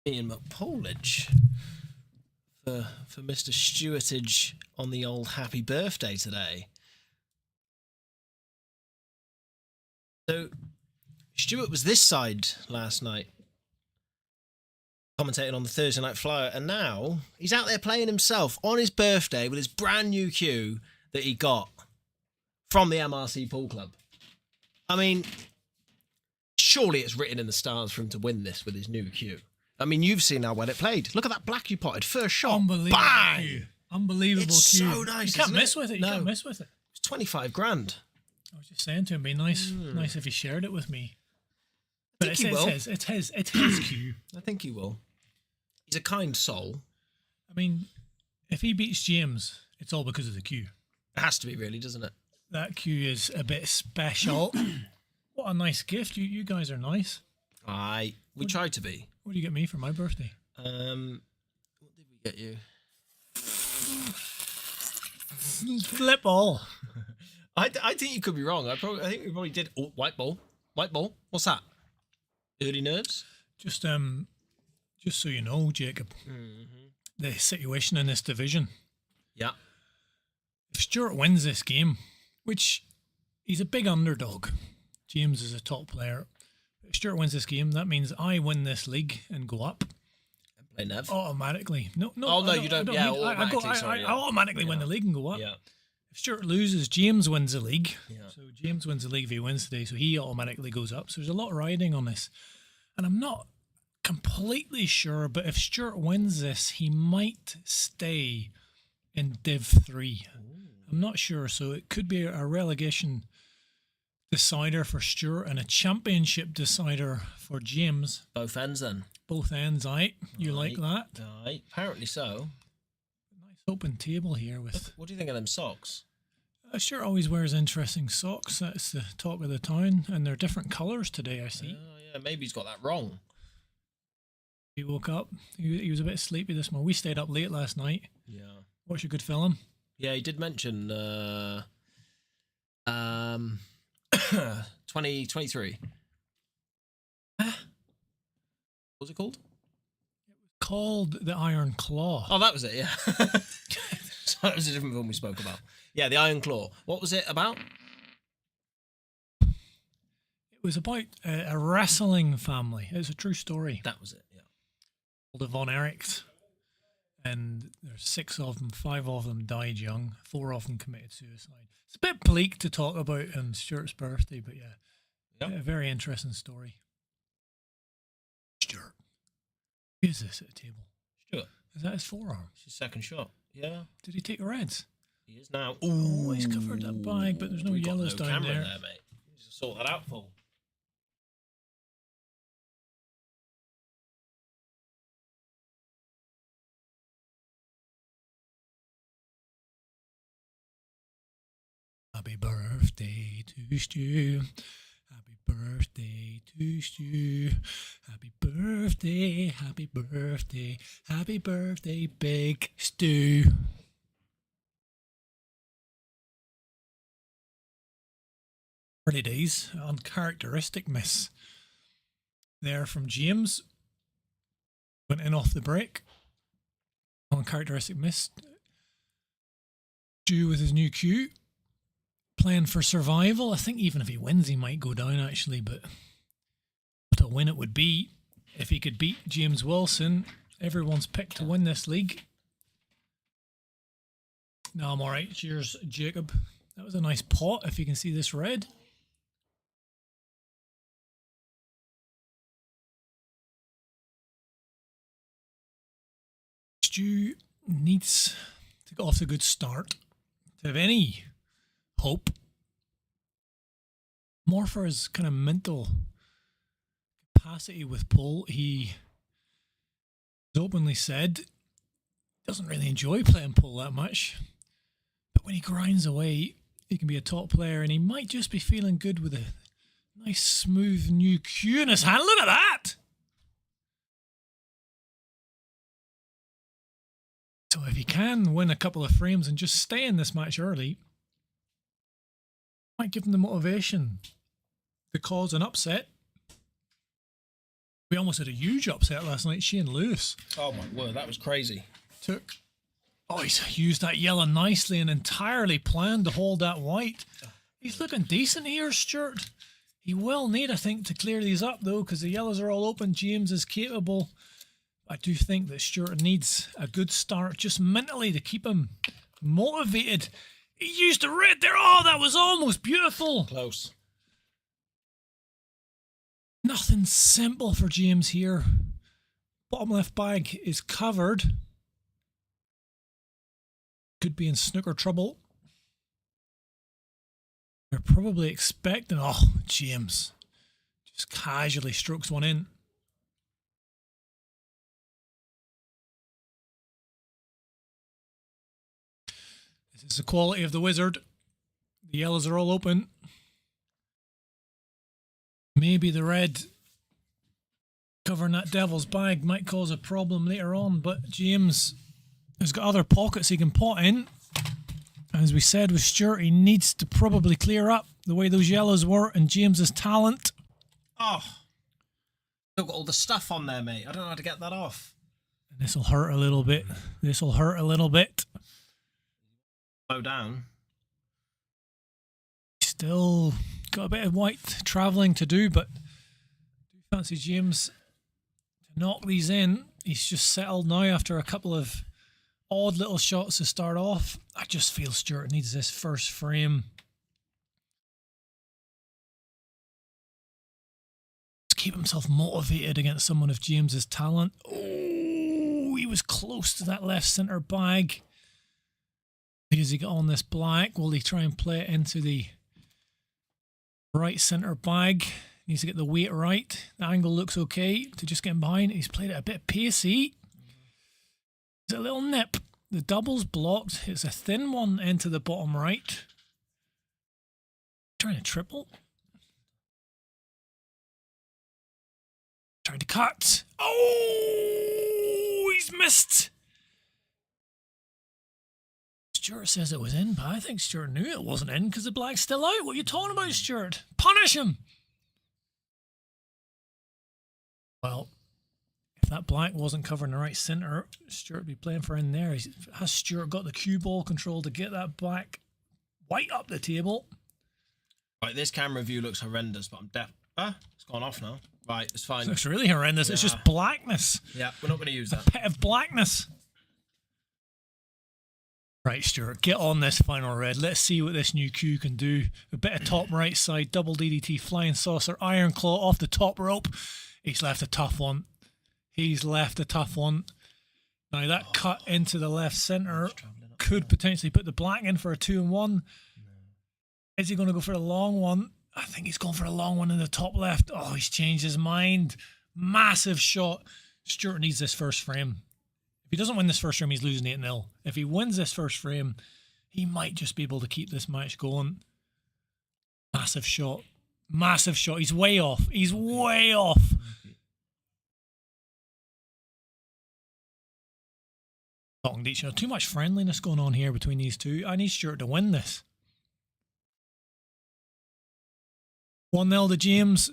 Ian McPoledge for Mr. Stewartage on the old happy birthday today. So Stuart was this side last night, commentating on the Thursday Night Flyer, and now he's out there playing himself on his birthday with his brand new cue that he got from the MRC Pool Club. I mean, surely it's written in the stars for him to win this with his new cue. I mean, you've seen how well it played. Look at that black you potted. First shot. Unbelievable. Bang! Cue. Unbelievable It's cue. so nice. You can't isn't miss with it. You can't miss with it. It's 25 grand. I was just saying to him, be nice if he shared it with me. But I think he will. It's his cue. I think he will. He's a kind soul. I mean, if he beats James, it's all because of the cue. It has to be, really, doesn't it? That cue is a bit special. What a nice gift. You guys are nice. We tried to be. What did you get me for my birthday? What did we get you? Flip ball. I think you could be wrong. I think we probably did. Oh, white ball. White ball. What's that? Early nerves? Just so you know, Jacob, the situation in this division. Yeah. If Stuart wins this game, which he's a big underdog, James is a top player. If Stuart wins this game, that means I win this league and go up. And play Nev. Automatically. No. Oh, no, you don't. Yeah, I automatically win the league and go up. Yeah. If Stuart loses, James wins the league. Yeah. So James wins the league if he wins today, so he automatically goes up. So there's a lot riding on this. And I'm not completely sure, but if Stuart wins this, he might stay in Div 3. Ooh. I'm not sure, so it could be a relegation decider for Stuart and a championship decider for James. Both ends then. Both ends, aye. You like that? Aye, apparently so. Nice open table here with... What do you think of them socks? Stuart always wears interesting socks. That's the talk of the town. And they're different colours today, I see. Oh, yeah, maybe he's got that wrong. He woke up. He was a bit sleepy this morning. We stayed up late last night. Yeah. Watched a good film. Yeah, he did mention 2023. What's it called? Called The Iron Claw. Oh, that was it, yeah. So that was a different film we spoke about. Yeah, The Iron Claw. What was it about? It was about a wrestling family. It's a true story. That was it, yeah. The Von Erichs. And there's 6 of them. 5 of them died young. 4 of them committed suicide. It's a bit bleak to talk about on Stuart's birthday, but yeah. Yep. A very interesting story. Stuart. Who is this at the table? Stuart. Is that his forearm? It's his second shot. Yeah. Did he take the reds? He is now. Oh, he's covered that bag, but there's no We've got yellows no down camera there. mate. Just sort that out, Paul. Happy birthday to Stu. Happy birthday to Stu. Happy birthday, happy birthday, happy birthday, Big Stu. Early days, uncharacteristic miss there from James. Went in off the break. Uncharacteristic miss. Stu with his new cue. Playing for survival. I think even if he wins, he might go down actually, but what a win it would be if he could beat James Wilson. Everyone's picked to win this league. No, I'm alright. Cheers, Jacob. That was a nice pot if you can see this red. Stu needs to get off to a good start to have any hope. More for his kind of mental capacity with pull. He has openly said he doesn't really enjoy playing pull that much, but when he grinds away, he can be a top player, and he might just be feeling good with a nice smooth new cue in his hand. Look at that! So if he can win a couple of frames and just stay in this match early, might give him the motivation to cause an upset. We almost had a huge upset last night. Shane Lewis. Oh my word, that was crazy. He's used that yellow nicely and entirely planned to hold that white. He's looking decent here, Stuart. He will need, I think, to clear these up though, because the yellows are all open. James is capable. I do think that Stuart needs a good start just mentally to keep him motivated. He used the red there. Oh, that was almost beautiful. Close. Nothing simple for James here. Bottom left bag is covered. Could be in snooker trouble. They're probably expecting... Oh, James just casually strokes one in. This is the quality of the wizard. The yellows are all open. Maybe the red covering that devil's bag might cause a problem later on, but James has got other pockets he can pot in. As we said with Stuart, he needs to probably clear up the way those yellows were and James's talent. Oh, still got all the stuff on there, mate. I don't know how to get that off. And this will hurt a little bit. This will hurt a little bit. Slow down. Still got a bit of white travelling to do, but do fancy James to knock these in. He's just settled now after a couple of odd little shots to start off. I just feel Stuart needs this first frame. To keep himself motivated against someone of James's talent. Oh, he was close to that left centre bag. Does he get on this black? Will he try and play it into the Right centre bag. Needs to get the weight right. The angle looks okay to just get him behind. He's played it a bit pacey. It's a little nip. The double's blocked. It's a thin one into the bottom right. Trying to triple. Trying to cut. Oh, he's missed. Stuart says it was in, but I think Stuart knew it wasn't in because the black's still out. What are you talking about, Stuart? Punish him. Well, if that black wasn't covering the right centre, Stuart would be playing for in there. Has Stuart got the cue ball control to get that black white up the table? Right, this camera view looks horrendous, but I'm deaf. It's gone off now. Right, it's fine. It looks really horrendous. Yeah. It's just blackness. Yeah, we're not going to use that. A bit of blackness. Right, Stuart, get on this final red. Let's see what this new cue can do. A bit of top right side, double DDT, flying saucer, iron claw off the top rope. He's left a tough one. He's left a tough one. Now that cut into the left centre could potentially put the black in for a 2-1. No. Is he going to go for a long one? I think he's going for a long one in the top left. Oh, he's changed his mind. Massive shot. Stuart needs this first frame. If he doesn't win this first frame, he's losing 8-0. If he wins this first frame, he might just be able to keep this match going. Massive shot. Massive shot. He's way off. He's way off. Talking to each other. Too much friendliness going on here between these two. I need Stuart to win this. 1-0 to James.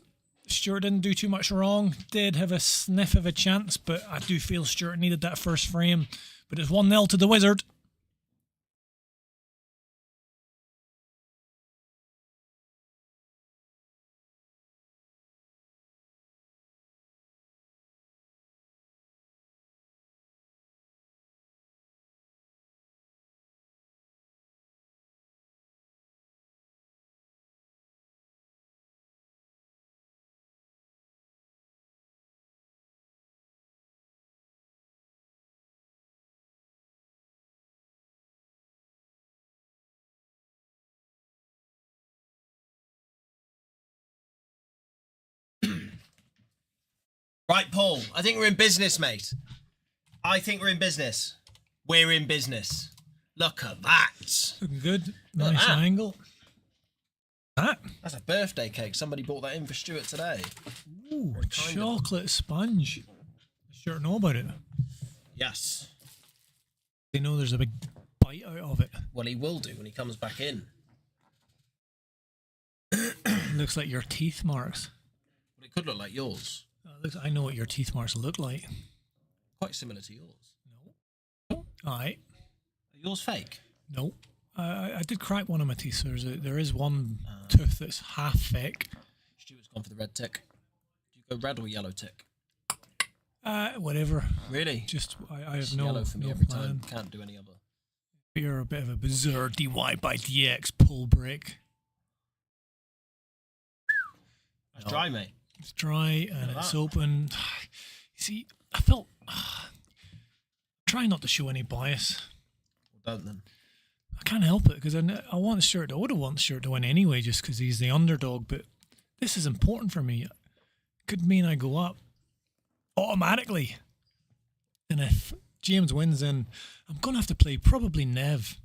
Stuart didn't do too much wrong. Did have a sniff of a chance, but I do feel Stuart needed that first frame. But it's 1-0 to the Wizard. Right, Paul, I think we're in business, mate. I think we're in business. We're in business. Look at that. Looking good. Nice angle. That's a birthday cake. Somebody bought that in for Stuart today. Ooh, chocolate sponge. Stuart know about it? Yes. They know there's a big bite out of it. Well, he will do when he comes back in. Looks like your teeth marks. Well, it could look like yours. I know what your teeth marks look like. Quite similar to yours. No. Alright. Are yours fake? No. I did crack one of my teeth, so there is one tooth that's half fake. Stuart's gone for the red tick. Do you go red or yellow tick? Whatever. Really? Just I have no yellow for me no every plan. time. Can't do any other. You're a bit of a bizarre DY by DX pull break. It's dry, mate. It's dry and it's open. You see, I felt... try not to show any bias. Well, don't then. I can't help it because I want Stuart. I would have wanted Stuart to win anyway just because he's the underdog, but this is important for me. It could mean I go up automatically. And if James wins, then I'm going to have to play probably Nev.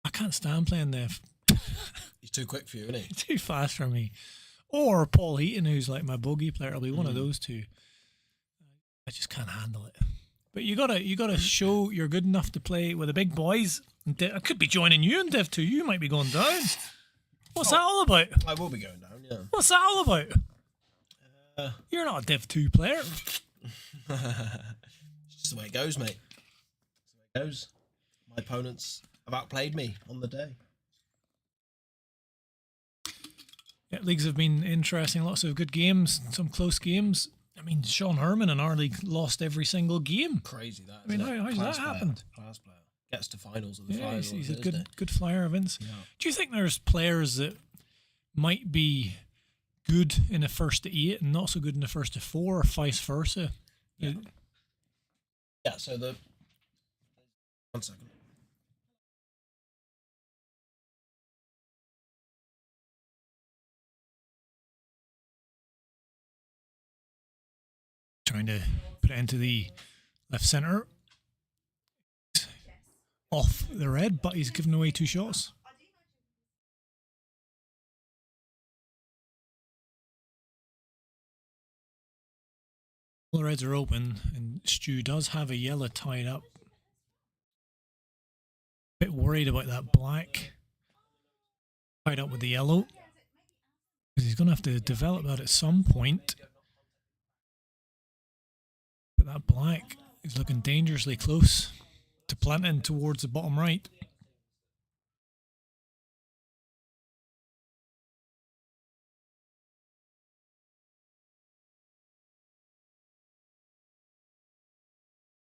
I can't stand playing Nev. He's too quick for you, isn't he? Too fast for me. Or Paul Heaton, who's like my bogey player. I'll be one of those two. I just can't handle it. But you gotta show you're good enough to play with the big boys. I could be joining you in Div 2. You might be going down. What's that all about? I will be going down, yeah. What's that all about? You're not a Div 2 player. It's just the way it goes, mate. It's the way it goes. My opponents have outplayed me on the day. Yeah, leagues have been interesting. Lots of good games. Some close games. I mean, Sean Herman in our league lost every single game. Crazy that. I mean, how's that happened? Class player. Gets to finals of the Flyers. He's a good flyer, Vince. Yeah. Do you think there's players that might be good in the first to 8 and not so good in the first to 4, or vice versa? Yeah. Yeah. So the 1 second. trying to put it into the left centre. Off the red, but he's given away 2 shots. All the reds are open, and Stu does have a yellow tied up. Bit worried about that black tied up with the yellow, because he's going to have to develop that at some point. But that black is looking dangerously close to planting towards the bottom right.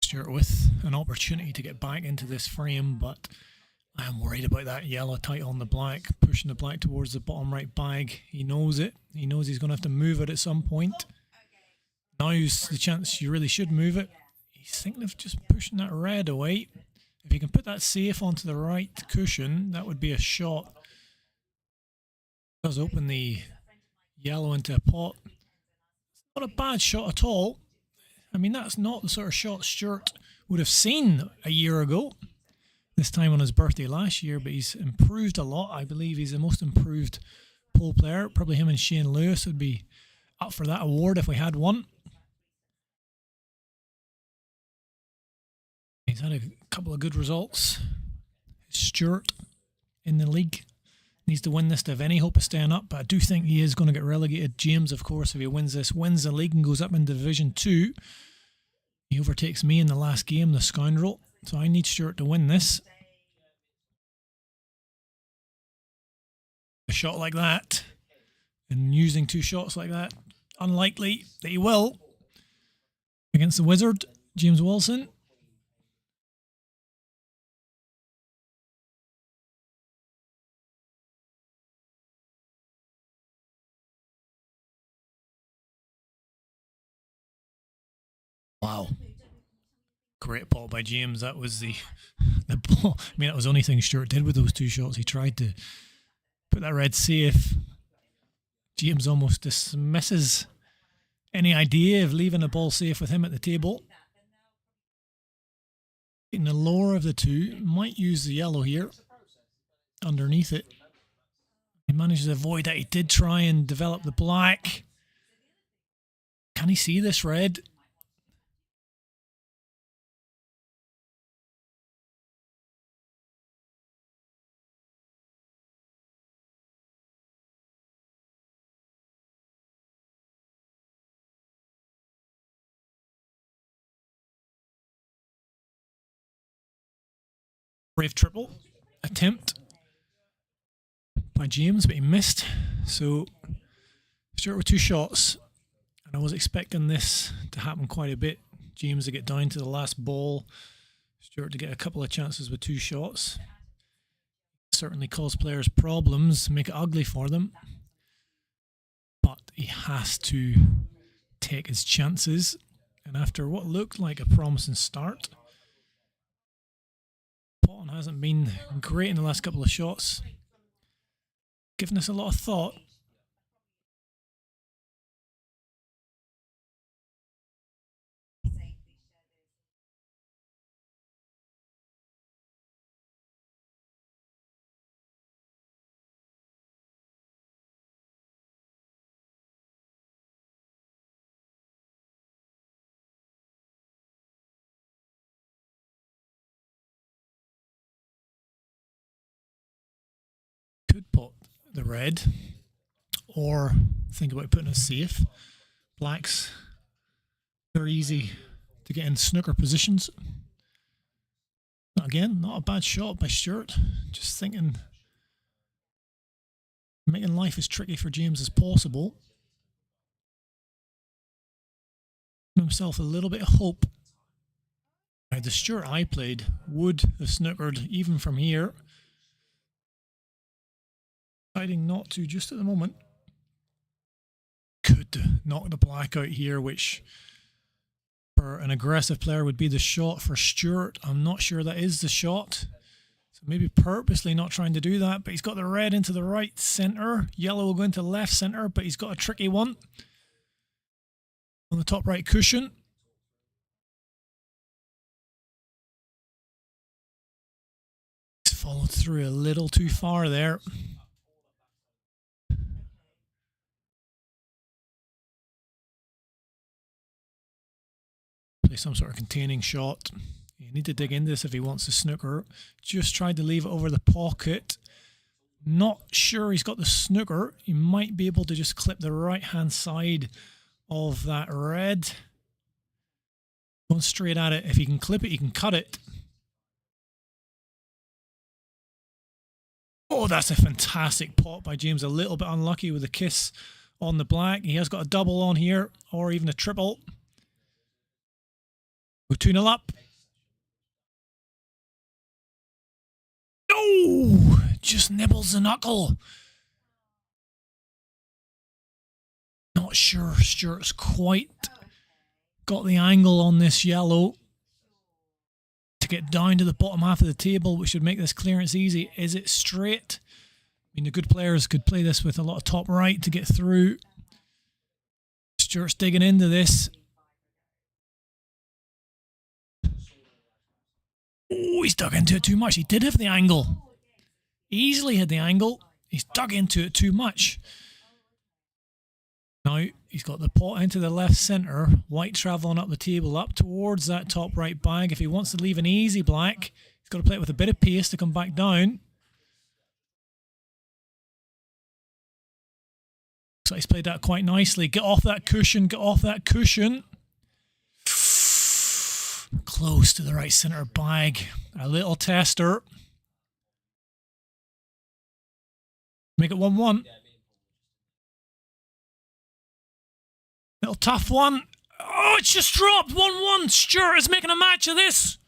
Stuart with an opportunity to get back into this frame, but I am worried about that yellow tight on the black, pushing the black towards the bottom right bag. He knows it. He knows he's going to have to move it at some point. Now's the chance you really should move it. He's thinking of just pushing that red away. If you can put that safe onto the right cushion, that would be a shot. It does open the yellow into a pot. It's not a bad shot at all. I mean, that's not the sort of shot Stuart would have seen a year ago, this time on his birthday last year, but he's improved a lot. I believe he's the most improved pole player. Probably him and Shane Lewis would be up for that award if we had one. He's had a couple of good results. Stuart in the league needs to win this to have any hope of staying up, but I do think he is going to get relegated. James, of course, if he wins this, wins the league and goes up in Division 2. He overtakes me in the last game, the scoundrel. So I need Stuart to win this. A shot like that, and using 2 shots like that, unlikely that he will. Against the Wizard, James Wilson. Wow. Great ball by James. That was the ball. I mean, that was the only thing Stuart did with those 2 shots. He tried to put that red safe. James almost dismisses any idea of leaving the ball safe with him at the table. In the lower of the 2, might use the yellow here underneath it. He managed to avoid that. He did try and develop the black. Can he see this red? Brave triple attempt by James, but he missed. So Stuart with 2 shots, and I was expecting this to happen quite a bit. James to get down to the last ball, Stuart to get a couple of chances with 2 shots. Certainly cause players problems, make it ugly for them, but he has to take his chances. And after what looked like a promising start, Potton hasn't been great in the last couple of shots. Giving us a lot of thought. Could pot the red, or think about putting a safe. Blacks, they're easy to get in snooker positions. Again, not a bad shot by Stuart. Just thinking, making life as tricky for James as possible. Giving himself a little bit of hope. Now, the Stuart I played would have snookered even from here. Deciding not to just at the moment. Could knock the black out here, which for an aggressive player would be the shot for Stuart. I'm not sure that is the shot. So maybe purposely not trying to do that, but he's got the red into the right centre. Yellow will go into left centre, but he's got a tricky one. on the top right cushion. He's followed through a little too far there. Play some sort of containing shot. You need to dig into this if he wants the snooker. Just tried to leave it over the pocket. Not sure he's got the snooker. He might be able to just clip the right hand side of that red. Going straight at it. If he can clip it, he can cut it. Oh, that's a fantastic pot by James. A little bit unlucky with the kiss on the black. He has got a double on here, or even a triple. Go 2-0 up. Oh, just nibbles the knuckle. Not sure Stuart's quite got the angle on this yellow to get down to the bottom half of the table, which should make this clearance easy. Is it straight? I mean, the good players could play this with a lot of top right to get through. Stuart's digging into this. Oh, he's dug into it too much. He did have the angle. He easily had the angle. He's dug into it too much. Now, he's got the pot into the left centre. White travelling up the table, up towards that top right bag. If he wants to leave an easy black, he's got to play it with a bit of pace to come back down. So he's played that quite nicely. Get off that cushion, get off that cushion. Close to the right centre bag. A little tester. Make it 1-1. Little tough one. Oh, it's just dropped. 1-1. Stuart is making a match of this.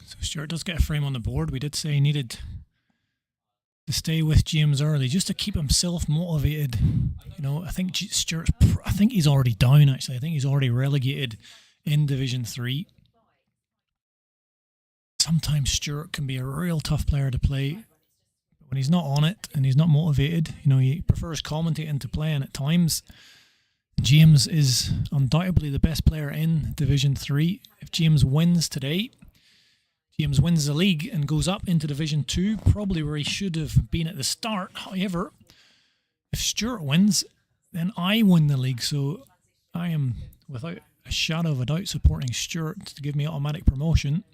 So Stuart does get a frame on the board. We did say he needed to stay with James early just to keep himself motivated. You know, I think I think he's already down actually. I think he's already relegated in Division 3. Sometimes Stuart can be a real tough player to play. But when he's not on it and he's not motivated, you know, he prefers commentating to playing at times. James is undoubtedly the best player in Division 3. If James wins today, James wins the league and goes up into Division 2, probably where he should have been at the start. However, if Stuart wins, then I win the league. So I am, without a shadow of a doubt, supporting Stuart to give me automatic promotion.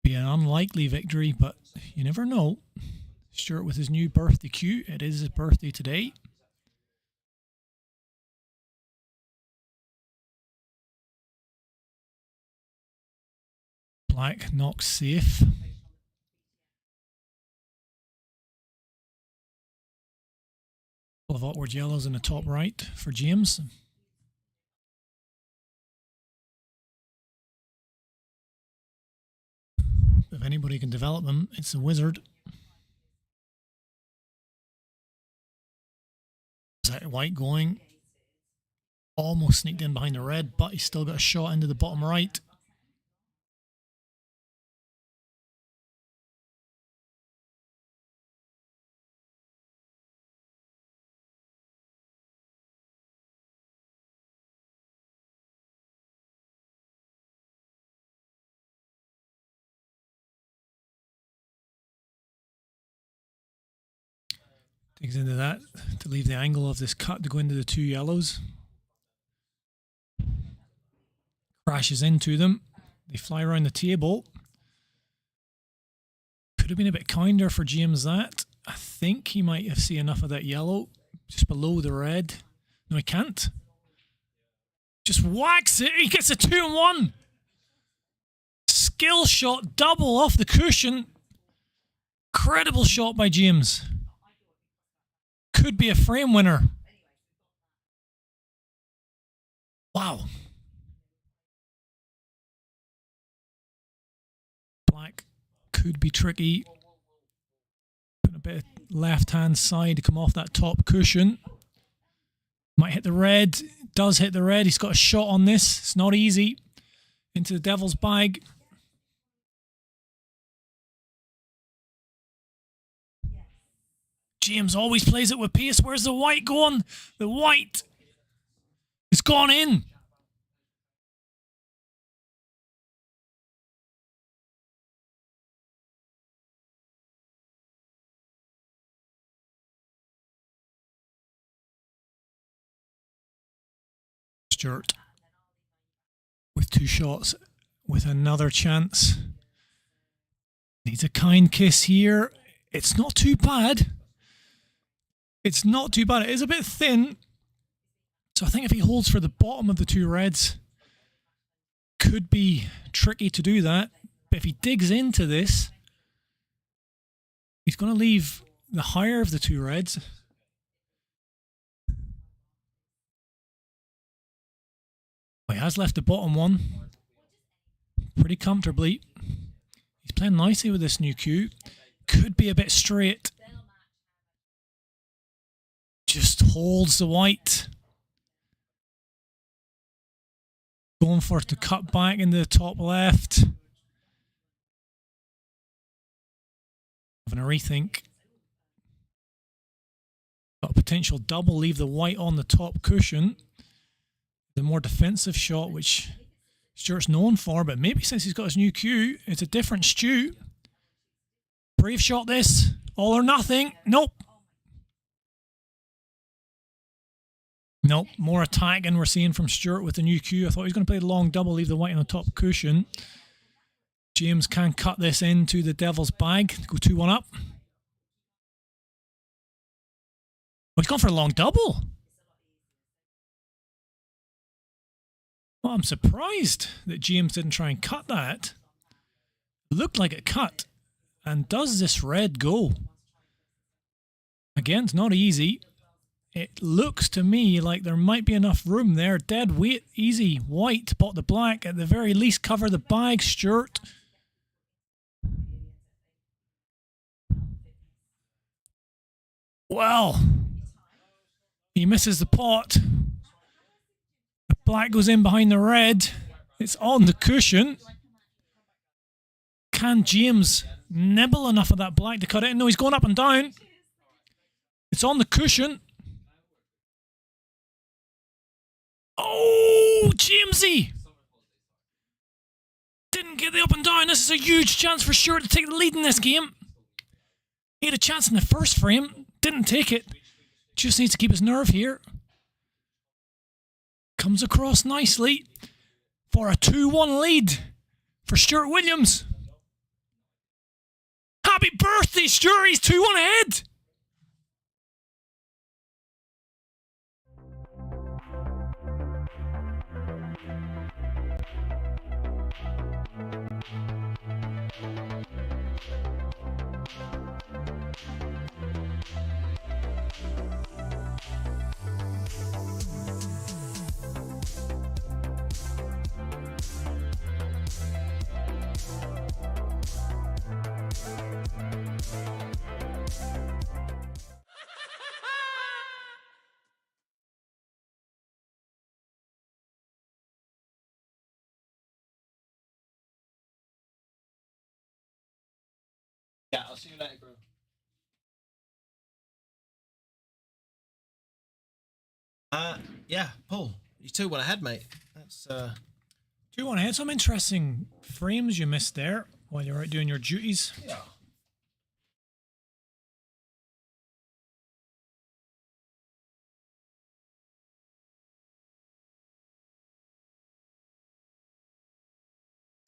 Be an unlikely victory, but you never know. Stuart with his new birthday cue. It is his birthday today. Black knocks safe. Couple of awkward yellows in the top right for James. If anybody can develop them, it's the wizard. Is that white going? Almost sneaked in behind the red, but he's still got a shot into the bottom right. Digs into that to leave the angle of this cut to go into the two yellows. Crashes into them. They fly around the table. Could have been a bit kinder for James that. I think he might have seen enough of that yellow just below the red. No, he can't. Just whacks it. He gets a 2-1. Skill shot double off the cushion. Incredible shot by James. Could be a frame winner. Wow. Black could be tricky. Put a bit of left-hand side to come off that top cushion. Might hit the red. Does hit the red. He's got a shot on this. It's not easy. Into the devil's bag. James always plays it with pace. Where's the white going? The white has gone in. Stuart with two shots, with another chance. Needs a kind kiss here. It's not too bad. It's not too bad. It is a bit thin. So I think if he holds for the bottom of the two reds, could be tricky to do that. But if he digs into this, he's going to leave the higher of the two reds. Well, he has left the bottom one pretty comfortably. He's playing nicely with this new cue. Could be a bit straight. Just holds the white. Going for it to cut back into the top left. Having a rethink. Got a potential double, leave the white on the top cushion. The more defensive shot, which Stuart's known for, but maybe since he's got his new cue, it's a different Stu. Brave shot this. All or nothing. Nope. Nope, more attacking we're seeing from Stuart with the new cue. I thought he was going to play the long double, leave the white on the top cushion. James can cut this into the devil's bag. Go 2-1 up. Oh, he's gone for a long double. Well, I'm surprised that James didn't try and cut that. It looked like it cut. And does this red go? Again, it's not easy. It looks to me like there might be enough room there. Dead weight, easy. White, bought the black. At the very least, cover the bag, Stuart. Well, he misses the pot. The black goes in behind the red. It's on the cushion. Can James nibble enough of that black to cut it? No, he's going up and down. It's on the cushion. Oh, Jamesy! Didn't get the up and down. This is a huge chance for Stuart to take the lead in this game. He had a chance in the first frame. Didn't take it. Just needs to keep his nerve here. Comes across nicely for a 2-1 lead for Stuart Williams. Happy birthday, Stuart! He's 2-1 ahead! Yeah, I'll see you later, bro. Yeah, Paul, you 2-1 ahead, mate. That's Do you want to hit some interesting frames you missed there while you're out doing your duties? yeah.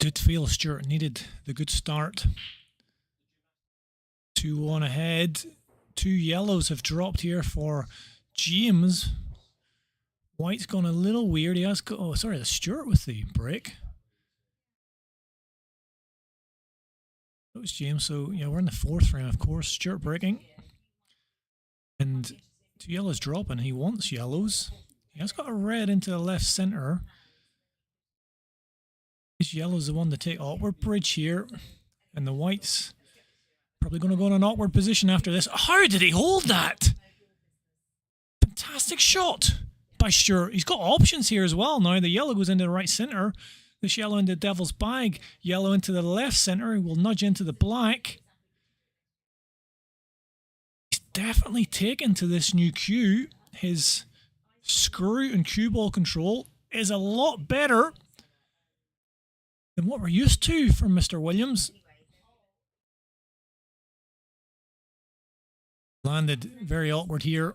Did feel Stuart needed the good start. 2-1 ahead. 2 yellows have dropped here for James. White's gone a little weird. He has got, oh, sorry, that's Stuart with the break. That was James. So, yeah, we're in the 4th frame, of course. Stuart breaking. And 2 yellows dropping. He wants yellows. He has got a red into the left centre. This yellow's the one to take awkward bridge here. And the white's probably going to go in an awkward position after this. How did he hold that? Fantastic shot by Stuart. He's got options here as well now. The yellow goes into the right centre. This yellow into Devil's Bag. Yellow into the left centre. He will nudge into the black. He's definitely taken to this new cue. His screw and cue ball control is a lot better than what we're used to from Mr. Williams. Landed very awkward here.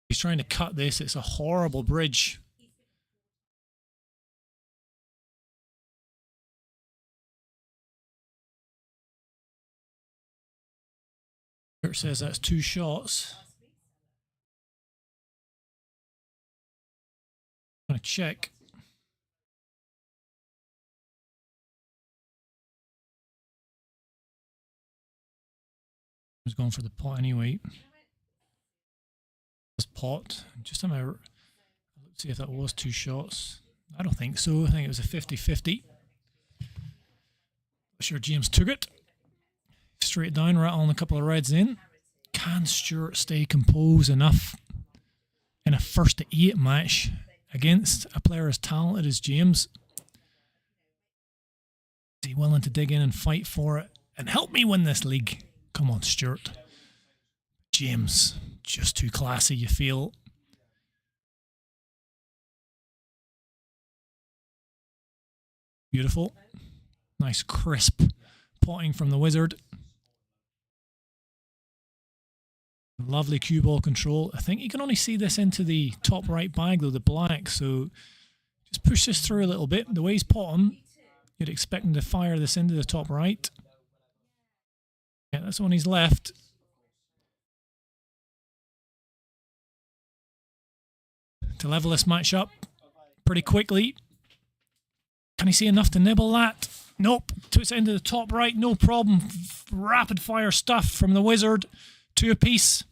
He's trying to cut this. It's a horrible bridge. Kurt says that's 2 shots. I'm going to check. I was going for the pot anyway. This pot. Just let's see if that was 2 shots. I don't think so. I think it was a 50-50. Sure, James took it. Straight down, rattling a couple of reds in. Can Stuart stay composed enough in a 1st-to-8 match against a player as talented as James? Is he willing to dig in and fight for it and help me win this league? Come on, Stuart. James, just too classy, you feel. Beautiful. Nice crisp potting from the wizard. Lovely cue ball control. I think you can only see this into the top right bag though, the black, so just push this through a little bit. The way he's potting, you'd expect him to fire this into the top right. Yeah, that's the one he's left. To level this match up pretty quickly. Can he see enough to nibble that? Nope. Puts it into the top right, no problem. Rapid fire stuff from the wizard. 2 apiece.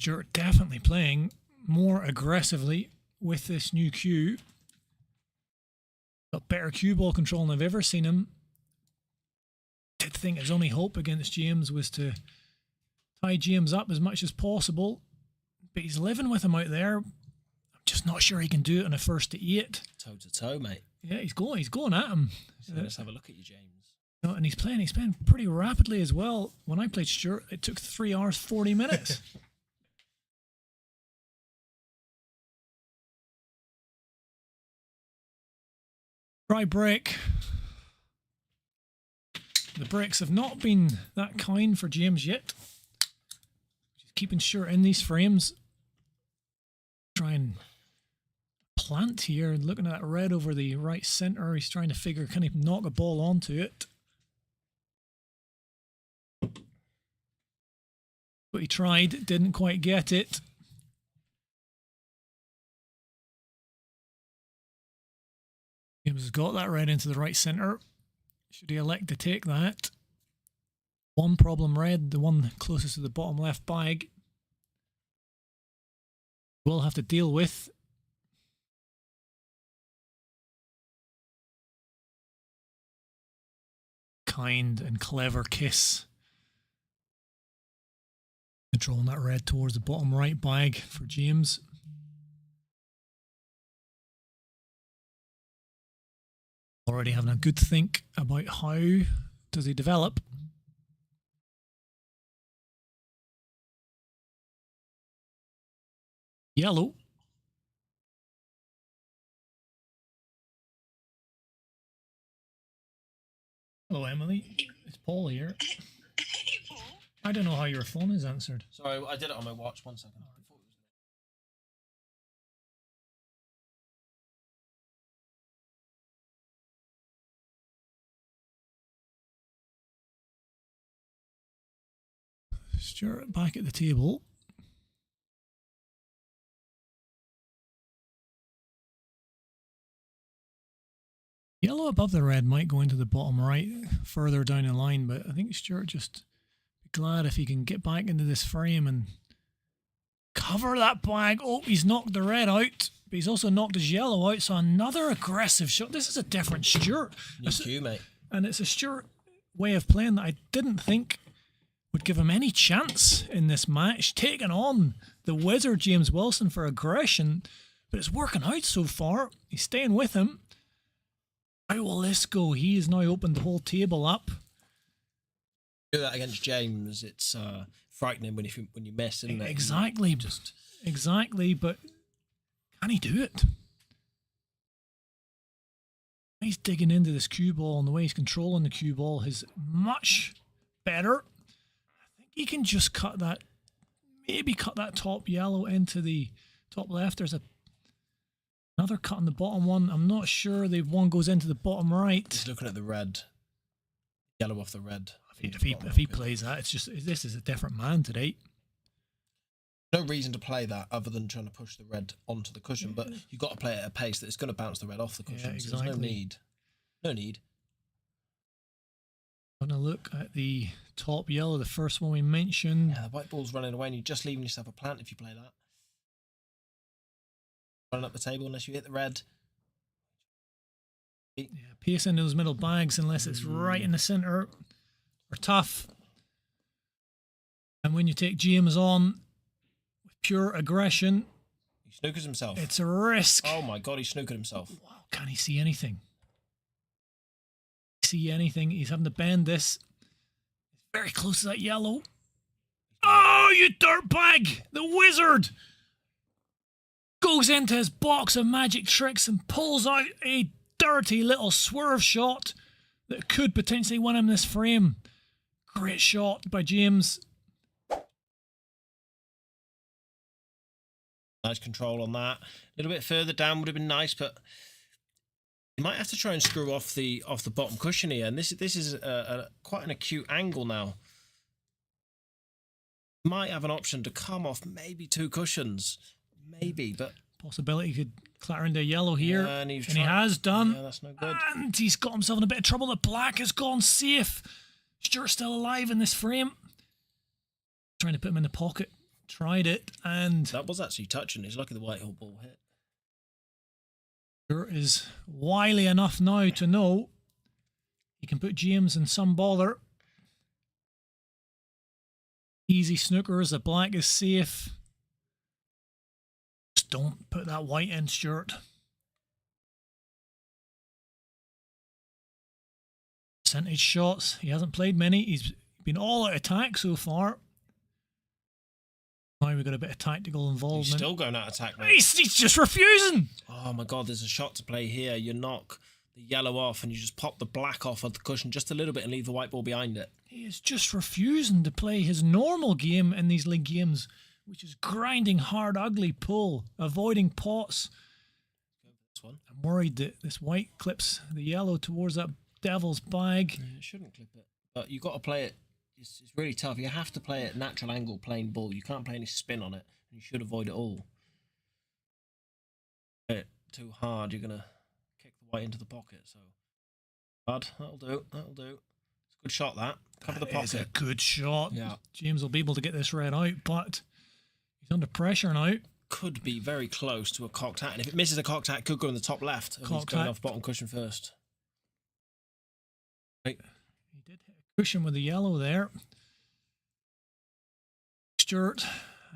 Stuart definitely playing more aggressively with this new cue. Got better cue ball control than I've ever seen him. Did think his only hope against James was to tie James up as much as possible. But he's living with him out there. I'm just not sure he can do it on a 1st-to-8. Toe to toe, mate. Yeah, he's going at him. So let's have a look at you, James. No, and he's playing pretty rapidly as well. When I played Stuart, it took 3 hours, 40 minutes. Dry break. The breaks have not been that kind for James yet. Just keeping Stuart in these frames. try and plant here. Looking at that red over the right centre, he's trying to figure, can he knock a ball onto it? But he tried, didn't quite get it. James has got that red into the right centre. Should he elect to take that? One problem red, the one closest to the bottom left bag, we'll have to deal with. Kind and clever kiss. Controlling that red towards the bottom right bag for James. Already having a good think about how does he develop. Yellow. Hello, Emily. It's Paul here. Hey, Paul. I don't know how your phone is answered. Sorry, I did it on my watch. 1 second. Stuart back at the table. Yellow above the red might go into the bottom right further down the line, but I think Stuart just be glad if he can get back into this frame and cover that bag. Oh, he's knocked the red out, but he's also knocked his yellow out, so another aggressive shot. This is a different Stuart. New cue, mate. And it's a Stuart way of playing that I didn't think would give him any chance in this match, taking on the wizard James Wilson for aggression, but it's working out so far. He's staying with him. How will this go? He has now opened the whole table up. Do that against James, it's frightening when you miss, isn't it? Exactly, exactly. But can he do it? He's digging into this cue ball, and the way he's controlling the cue ball is much better. I think he can just cut that, maybe cut that top yellow into the top left. There's another cut on the bottom one. I'm not sure. The one goes into the bottom right. He's looking at the red. Yellow off the red. If he plays that, it's just, this is a different man today. No reason to play that other than trying to push the red onto the cushion, but you've got to play it at a pace that it's going to bounce the red off the cushion. Yeah, exactly. So there's no need. No need. I'm going to look at the top yellow, the first one we mentioned. Yeah, the white ball's running away and you're just leaving yourself a plant if you play that. Running up the table unless you hit the red. Yeah, pace in those middle bags unless it's right in the centre are tough. And when you take James on with pure aggression, He snookers himself. it's a risk. Oh my god, he snookered himself. Wow, can he see anything? See anything? He's having to bend this. It's very close to that yellow. Oh, you dirtbag! The wizard goes into his box of magic tricks and pulls out a dirty little swerve shot that could potentially win him this frame. Great shot by James. Nice control on that. A little bit further down would have been nice, but you might have to try and screw off the bottom cushion here. And this is quite an acute angle now. Might have an option to come off maybe 2 cushions, maybe, but Possibility he could clatter into yellow here, yeah, and he has done. Yeah, that's no good. And he's got himself in a bit of trouble. The black has gone safe. Stuart's still alive in this frame. Trying to put him in the pocket. Tried it, and That was actually touching. He's lucky the white ball hit. Stuart is wily enough now to know he can put James in some bother. Easy snookers. The black is safe. Just don't put that white in, Stuart. Percentage shots. He hasn't played many. He's been all out attack so far. Now we've got a bit of tactical involvement. He's still going out attack, mate. He's just refusing. Oh my god, there's a shot to play here. You knock the yellow off and you just pop the black off of the cushion just a little bit and leave the white ball behind it. He is just refusing to play his normal game in these league games which is grinding hard, ugly pull, avoiding pots. This one. I'm worried that this white clips the yellow towards that devil's bag. Yeah, it shouldn't clip it. But you've got to play it. It's really tough. You have to play it natural angle, plain bull. You can't play any spin on it. And you should avoid it all. Play it too hard, you're going to kick the white into the pocket. So hard. That'll do. That'll do. It's a good shot, that. Cover the pocket. It's a good shot. Yeah. James will be able to get this red out, but he's under pressure now. Could be very close to a cocked hat. And if it misses a cocked hat, it could go in the top left. And he's going off bottom cushion first. Right. He did hit a cushion with the yellow there. Stuart,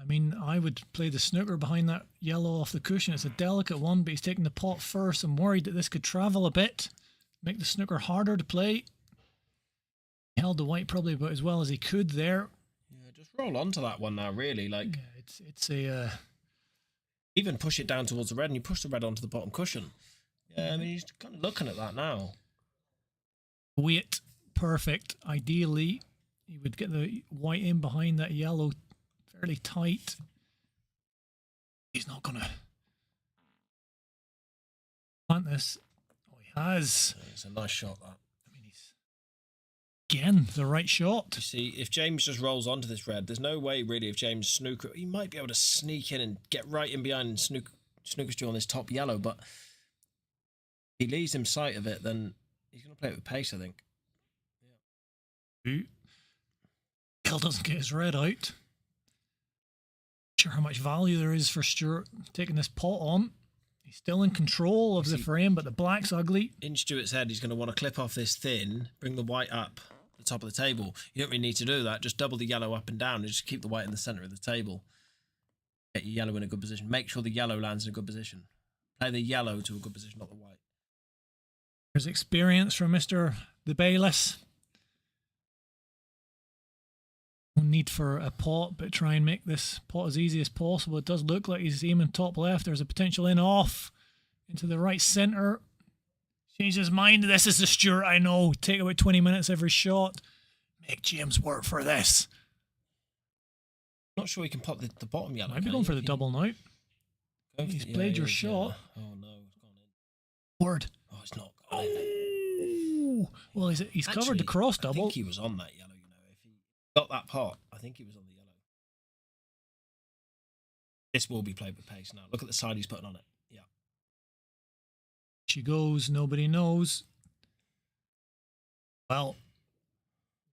I mean, I would play the snooker behind that yellow off the cushion. It's a delicate one, but he's taking the pot first. I'm worried that this could travel a bit, make the snooker harder to play. He held the white probably about as well as he could there. Yeah, just roll onto that one now, really. Like, yeah, it's a... even push it down towards the red, and you push the red onto the bottom cushion. Yeah, I mean, he's kind of looking at that now. Weight perfect. Ideally, he would get the white in behind that yellow fairly tight. He's not going to plant this. Oh, he has. Yeah, it's a nice shot, that. I mean, he's again the right shot. You see, if James just rolls onto this red, there's no way really if James snooker, he might be able to sneak in and get right in behind and snooker stew on this top yellow, but if he leaves him sight of it, then he's going to play it with pace, I think. Yeah. Hill doesn't get his red out. Not sure how much value there is for Stuart taking this pot on. He's still in control of the frame, but the black's ugly. In Stuart's head, he's going to want to clip off this thin, bring the white up the top of the table. You don't really need to do that. Just double the yellow up and down and just keep the white in the centre of the table. Get your yellow in a good position. Make sure the yellow lands in a good position. Play the yellow to a good position, not the white. There's experience from Mr. the Bayless. No need for a pot, but try and make this pot as easy as possible. It does look like he's aiming top left. There's a potential in off into the right centre. Changed his mind. This is the Stuart I know. Take about 20 minutes every shot. Make James work for this. Not sure he can pop the bottom yellow. Might be going for the double now. He's played your shot. Yeah. Oh no, it's gone in. Word. Oh, it's not gone in. Oh, well, he's covered the cross double. I think he was on that yellow. You know, if he got that pot, I think he was on the yellow. This will be played with pace now. Look at the side he's putting on it. Yeah. She goes. Nobody knows. Well,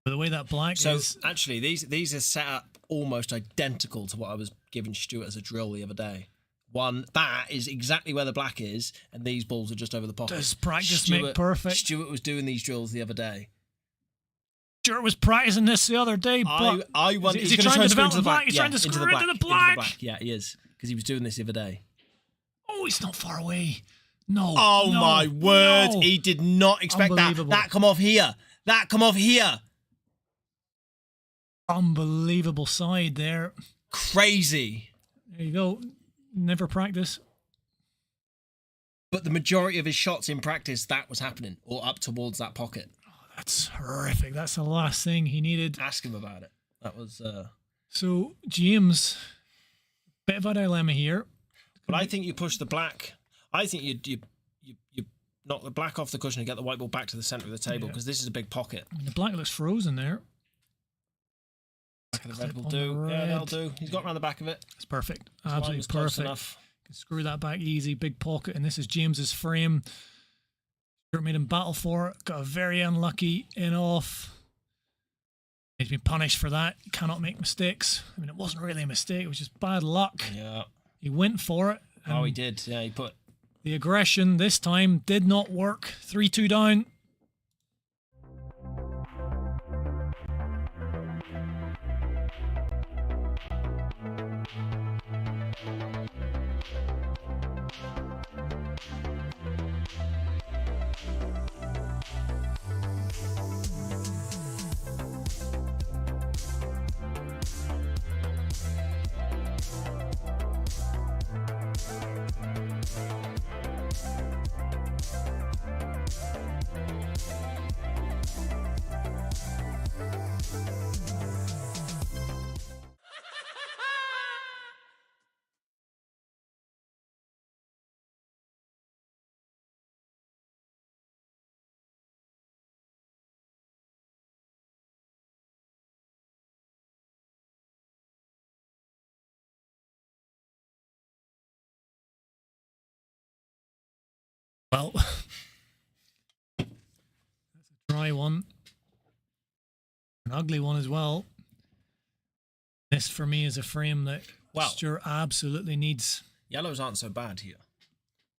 by the way that black is. So actually, these are set up almost identical to what I was giving Stuart as a drill the other day. One, that is exactly where the black is, and these balls are just over the pocket. Does practice make perfect? Stuart was doing these drills the other day. Stuart was practicing this the other day, but is he trying to develop the black? He's trying to screw into the black. Yeah, he is, because he was doing this the other day. Oh, he's not far away. No. Oh, no, my word. No. He did not expect that. That come off here. That come off here. Unbelievable side there. Crazy. There you go. Never practice. But the majority of his shots in practice, that was happening, or up towards that pocket. Oh, that's horrific. That's the last thing he needed. Ask him about it. That was... So, James, bit of a dilemma here. But I think you push the black. I think you knock the black off the cushion and get the white ball back to the centre of the table, because this is a big pocket. I mean, the black looks frozen there. Back of the red will do. Yeah, that'll do. He's got around the back of it. It's perfect. Absolutely perfect. Enough. Can screw that back easy. Big pocket, and this is James's frame. Stuart made him battle for it. Got a very unlucky in off. He's been punished for that. He cannot make mistakes. I mean, it wasn't really a mistake. It was just bad luck. Yeah. He went for it. Oh, he did. Yeah, he put... The aggression this time did not work. 3-2 down. Well, that's a dry one. An ugly one as well. This for me is a frame that Stuart absolutely needs. Yellows aren't so bad here.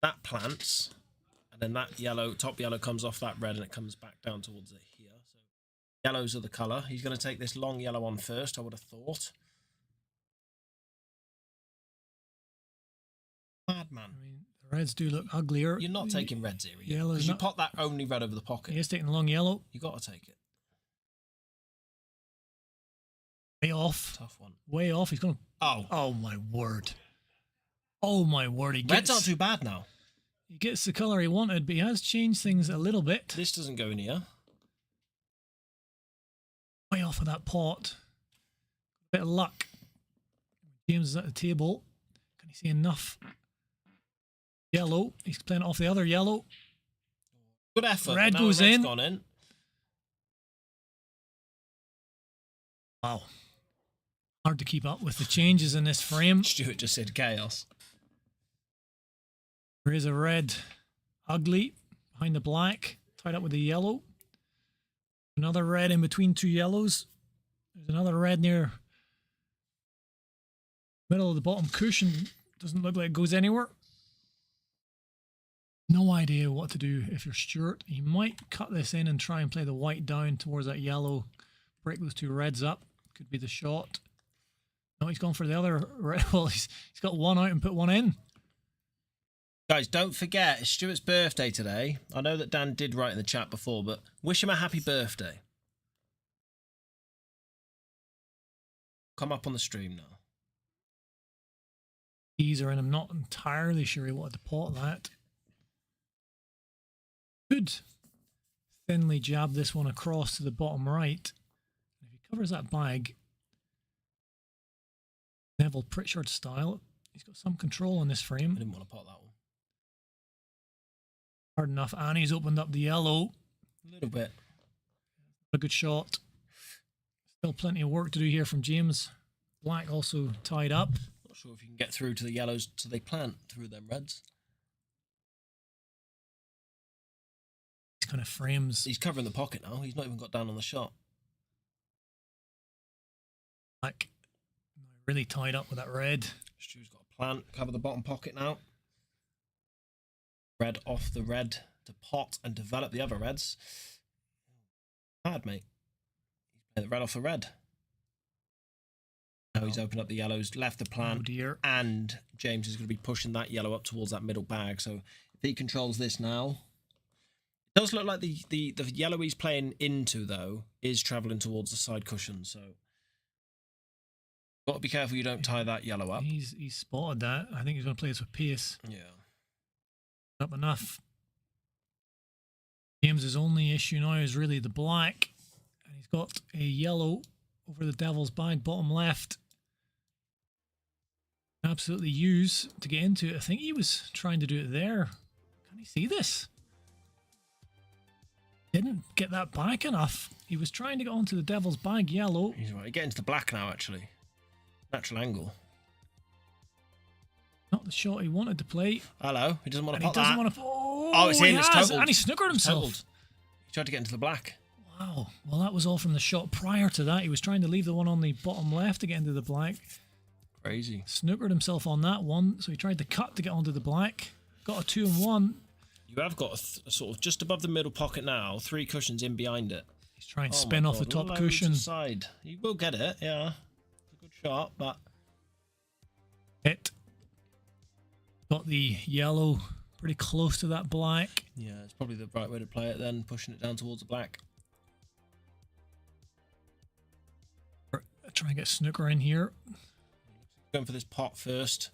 That plants, and then that yellow, top yellow comes off that red and it comes back down towards it here. So yellows are the colour. He's going to take this long yellow on first, I would have thought. Madman. I mean, the reds do look uglier. You're not taking reds here, Yellows because you pop that only red over the pocket. He is taking the long yellow. You got to take it. Way off. Tough one. Way off. He's going to... Oh, my word. Oh, my word. Reds aren't too bad now. He gets the colour he wanted, but he has changed things a little bit. This doesn't go in here. Way off of that pot. Bit of luck. James is at the table. Can he see enough? Yellow. He's playing it off the other yellow. Good effort. Red goes in. Gone in. Wow. Hard to keep up with the changes in this frame. Stuart just said chaos. There is a red ugly behind the black, tied up with the yellow. Another red in between two yellows. There's another red near middle of the bottom cushion. Doesn't look like it goes anywhere. No idea what to do if you're Stuart. You might cut this in and try and play the white down towards that yellow. Break those two reds up. Could be the shot. No, he's gone for the other red. Well, he's got one out and put one in. Guys, don't forget, it's Stuart's birthday today. I know that Dan did write in the chat before, but wish him a happy birthday. Come up on the stream now. These are in. I'm not entirely sure he wanted to pot that. Could thinly jab this one across to the bottom right. If he covers that bag, Neville Pritchard style, he's got some control on this frame. I didn't want to pot that one. Hard enough. And he's opened up the yellow. A little bit. A good shot. Still plenty of work to do here from James. Black also tied up. Not sure if you can get through to the yellows so they plant through them reds. These kind of frames. He's covering the pocket now. He's not even got down on the shot. Black really tied up with that red. Stu's got a plant. Cover the bottom pocket now. Red off the red to pot and develop the other reds. Hard, mate. He's playing the red off the red. Now he's opened up the yellows, left the plant, Oh dear. and James is going to be pushing that yellow up towards that middle bag. So if he controls this now, it does look like the yellow he's playing into, though, is travelling towards the side cushion. So got to be careful you don't tie that yellow up. He's spotted that. I think he's going to play this with pace. Yeah. Up enough. James's only issue now is really the black. And he's got a yellow over the devil's bag, bottom left. Absolutely use to get into it. I think he was trying to do it there. Can he see this? Didn't get that back enough. He was trying to get onto the devil's bag yellow. He's right. Getting to the black now, actually. Natural angle. Not the shot he wanted to play. Hello. He doesn't want to And pop he doesn't that. want to. Oh, it's in. It's totaled. And he snookered himself. Totaled. He tried to get into the black. Wow. Well, that was all from the shot prior to that. He was trying to leave the one on the bottom left to get into the black. Crazy. Snookered himself on that one, so he tried to cut to get onto the black. Got a 2-1. You have got a sort of just above the middle pocket now, 3 cushions in behind it. He's trying to Oh spin my off the God, top loads cushion. Side. You will get it, yeah. It's a good shot, but Hit. Got the yellow pretty close to that black. yeah, it's probably the right way to play it then, pushing it down towards the black. Try and get snooker in here. Going for this pot first.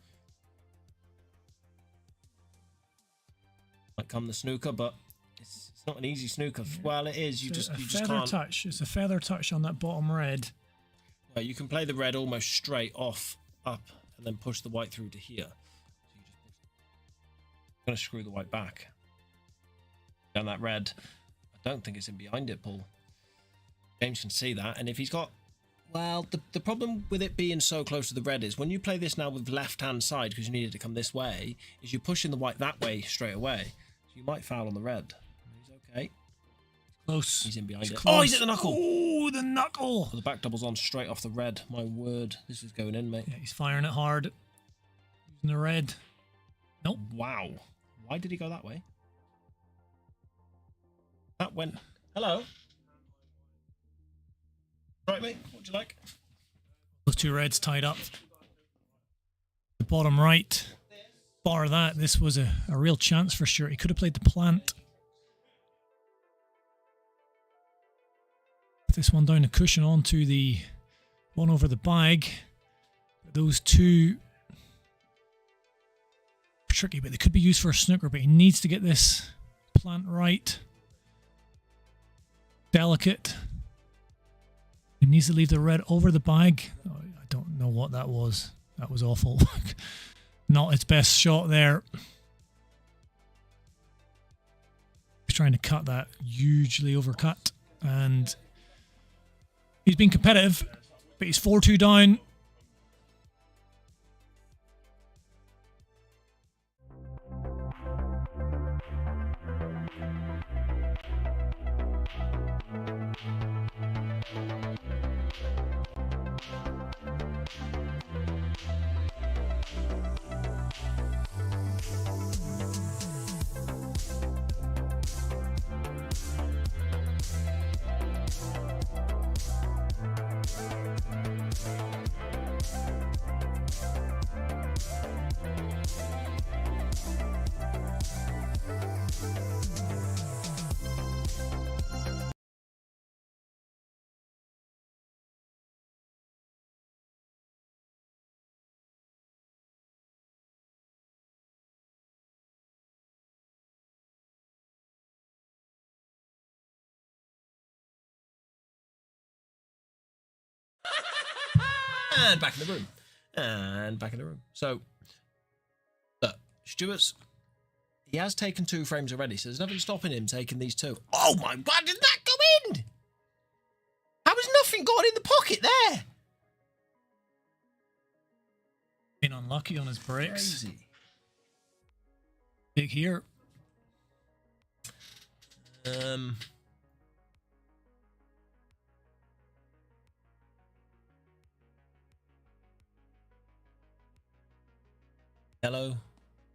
Might come the snooker, but it's not an easy snooker. Well, it is. You It's just a you just feather can't. touch. It's a feather touch on that bottom red. Well, you can play the red almost straight off, up, and then push the white through to here. So you just push. I'm gonna screw the white back. Down that red. I don't think it's in behind it, Paul. James can see that, and if he's got. Well, the problem with it being so close to the red is when you play this now with left-hand side, because you need it to come this way, is you're pushing the white that way straight away. So you might foul on the red. He's okay. Close. He's in behind it. Close. Oh, he's at the knuckle. Oh, the knuckle. Well, the back double's on straight off the red. My word. This is going in, mate. Yeah, he's firing it hard. Using the red. Nope. Wow. Why did he go that way? That went... Hello? Right, mate. What do you like? Those two reds tied up. The bottom right. Bar that, this was a real chance for Stuart. He could have played the plant. This one down the cushion onto the one over the bag. Those two are tricky, but they could be used for a snooker, but he needs to get this plant right. Delicate. He needs to leave the red over the bag. Oh, I don't know what that was. That was awful. Not its best shot there. He's trying to cut that hugely overcut, and he's been competitive, but he's 4-2 down. And back in the room. And back in the room. So, look, Stuart's... He has taken 2 frames already, so there's nothing stopping him taking these 2. Oh my God, did that go in? How has nothing got in the pocket there? Been unlucky on his breaks. Crazy. Big here. Yellow,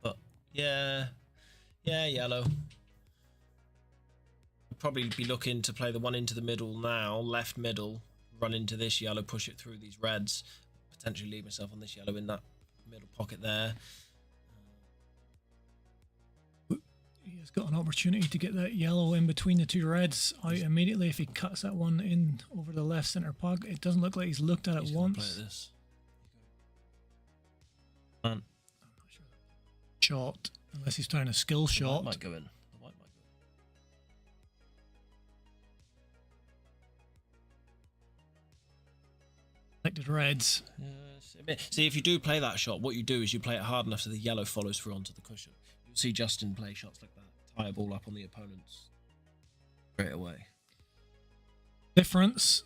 but yeah, yellow. Probably be looking to play the one into the middle now, left middle, run into this yellow, push it through these reds, potentially leave myself on this yellow in that middle pocket there. He has got an opportunity to get that yellow in between the 2 reds out immediately if he cuts that one in over the left centre pug. It doesn't look like he's looked at it once. Play this. Shot, unless he's trying a skill shot. Might go in. The white might go in. Selected reds. See, if you do play that shot, what you do is you play it hard enough so the yellow follows through onto the cushion. You'll see Justin play shots like that, tie a ball up on the opponents straight away. Difference.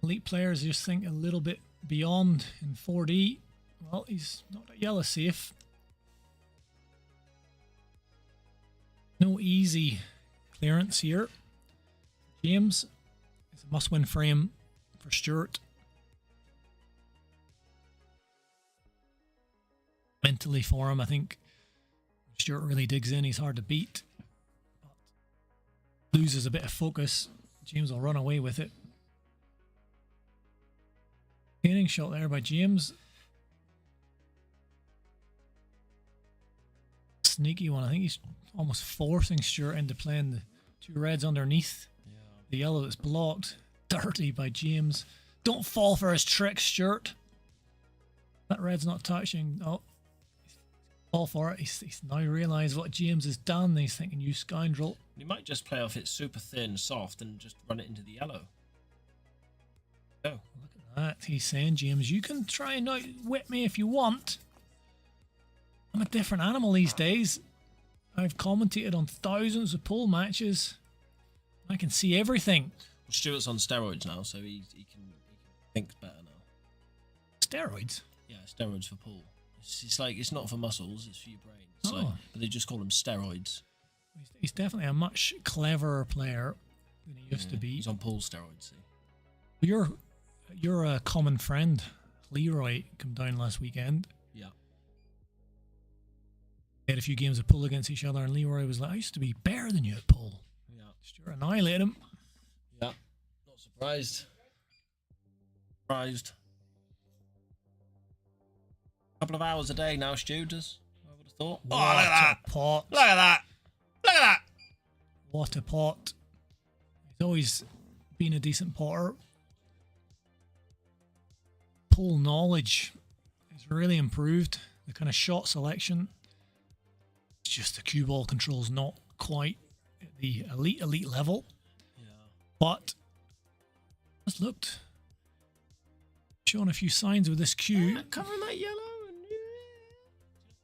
Elite players just think a little bit beyond in 4D. Well, he's not a yellow safe. No easy clearance here. James, it's a must-win frame for Stuart. Mentally for him, I think Stuart really digs in. He's hard to beat. But loses a bit of focus. James will run away with it. Gaining shot there by James. Sneaky one. I think he's almost forcing Stuart into playing the 2 reds underneath. Yeah. The yellow that's blocked. Dirty by James. Don't fall for his trick, Stuart. That red's not touching. Oh, fall for it. He's now realised what James has done. He's thinking, you scoundrel. You might just play off it super thin, soft, and just run it into the yellow. Oh. Look at that. He's saying, James, you can try and outwit me if you want. I'm a different animal these days. I've commentated on thousands of pool matches. I can see everything. Well, Stuart's on steroids now, so he can think better now. Steroids? Yeah, steroids for pool. It's like, it's not for muscles, it's for your brain. It's like, but they just call them steroids. He's definitely a much cleverer player than he used to be. He's on Paul's steroids. See? Your a common friend, Leroy, come down last weekend. Yeah. They had a few games of pool against each other, and Leroy was like, "I used to be better than you at pool." Yeah. Stuart annihilated him. Yeah. Not surprised. Surprised. Couple of hours a day now, Stu does. I would have thought. Oh, look at that pot! Look at that! Look at that! What a pot! He's always been a decent potter. Pool knowledge has really improved. The kind of shot selection. It's just the cue ball control's not quite at the elite level. Yeah. But has looked showing a few signs with this cue. Covering that yellow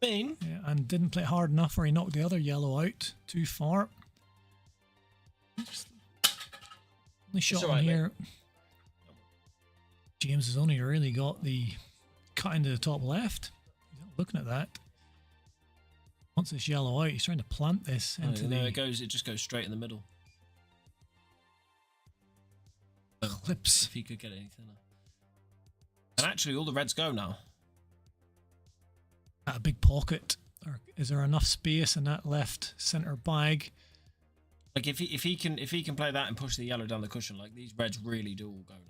and Yeah, and didn't play hard enough where he knocked the other yellow out too far. Only shot on here. James has only really got the cut into the top left. He's not looking at that. Wants this yellow out. He's trying to plant this into the. It just goes straight in the middle. Clips. If he could get any thinner. And actually, all the reds go now. At a big pocket, or is there enough space in that left center bag? Like if he can play that and push the yellow down the cushion, like these reds really do all go now.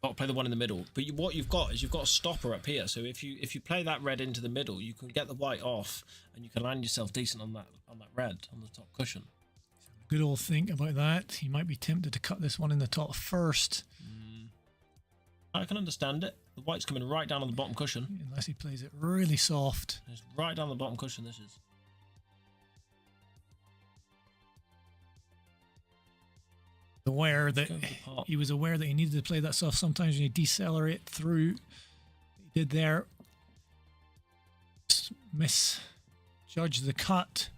Got to play the one in the middle, but what you've got is you've got a stopper up here. So if you play that red into the middle, you can get the white off, and you can land yourself decent on that red on the top cushion. Good old think about that. He might be tempted to cut this one in the top first. I can understand it. The white's coming right down on the bottom cushion. Unless he plays it really soft. It's right down the bottom cushion, this is. Aware that he was aware that he needed to play that soft sometimes when you decelerate through. He did there. Misjudge the cut.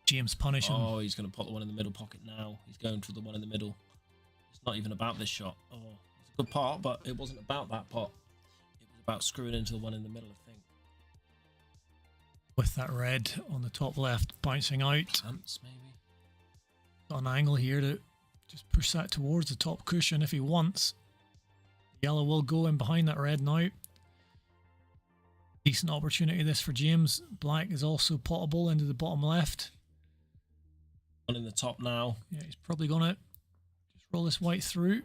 James punish him. Oh, he's going to put the one in the middle pocket now. He's going for the one in the middle. It's not even about this shot. Oh, it's a good pot, but it wasn't about that pot. It was about screwing into the one in the middle, I think. With that red on the top left bouncing out. Chance, maybe. Got an angle here to just push that towards the top cushion if he wants. Yellow will go in behind that red now. Decent opportunity this for James. Black is also potable into the bottom left. One in the top now. Yeah, he's probably going to just roll this white through.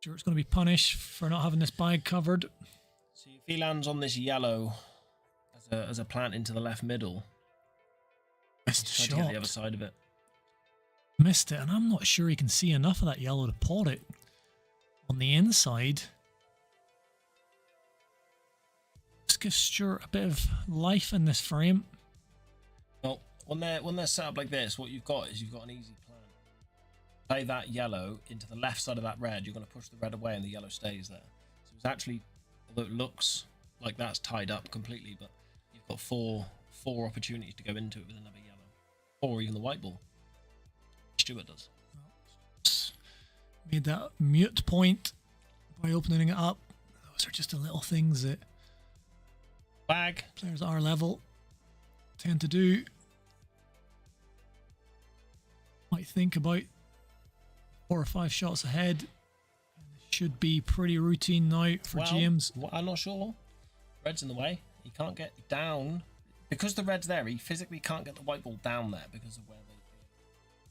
Stuart's going to be punished for not having this bag covered. See, if he lands on this yellow as a plant into the left middle, Missed the try to shot. get the other side of it. Missed it, and I'm not sure he can see enough of that yellow to pot it. On the inside, let's give Stuart a bit of life in this frame. Well, when they're set up like this, what you've got is you've got an easy plan. Play that yellow into the left side of that red. You're going to push the red away, and the yellow stays there. So it's actually, although it looks like that's tied up completely, but you've got four opportunities to go into it with another yellow, or even the white ball. Stuart does. Made that mute point by opening it up. Those are just the little things that Bag. players at our level tend to do. Might think about 4 or 5 shots ahead. Should be pretty routine now for James. I'm not sure. Red's in the way. He can't get down. Because the red's there, he physically can't get the white ball down there because of where they're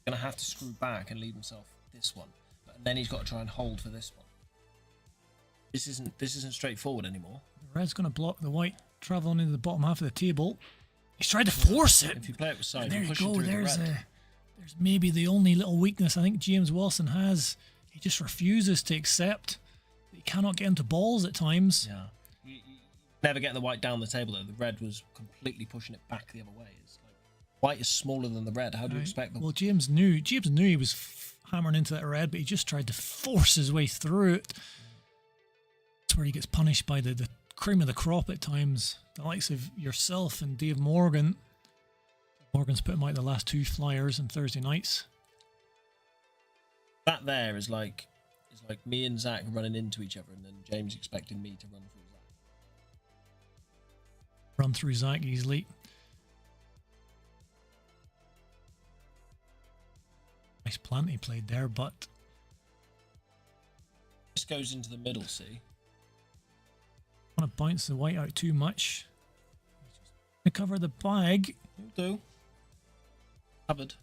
going to have to screw back and leave himself this one. But then he's got to try and hold for this one. This isn't straightforward anymore. The red's going to block the white traveling into the bottom half of the table. He's tried to force it. If you play it with side, And there you push it go. through There's the red. there's maybe the only little weakness I think James Wilson has. He just refuses to accept that he cannot get into balls at times. Yeah. You never getting the white down the table though. The red was completely pushing it back the other way. It's like, white is smaller than the red. How do you expect them? Well, James knew he was hammering into that red, but he just tried to force his way through it. That's where he gets punished by the cream of the crop at times. The likes of yourself and Dave Morgan. Morgan's put him out the last 2 flyers on Thursday nights. That there is like me and Zach running into each other, and then James expecting me to run through Zach. run through Zach easily. Nice plant he played there, but This goes into the middle, see? want to bounce the white out too much. To cover the bag. Do. Covered.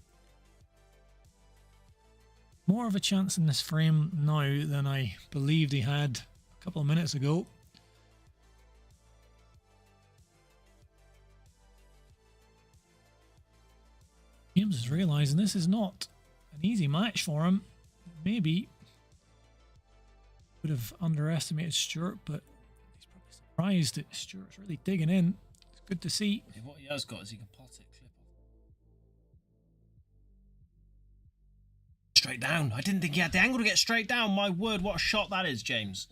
More of a chance in this frame now than I believed he had a couple of minutes ago. James is realising this is not an easy match for him. Maybe would have underestimated Stuart, but he's probably surprised that Stuart's really digging in. It's good to see. Yeah, what he has got is he can pot it, clip off. Straight down. I didn't think he had the angle to get straight down. My word, what a shot that is, James.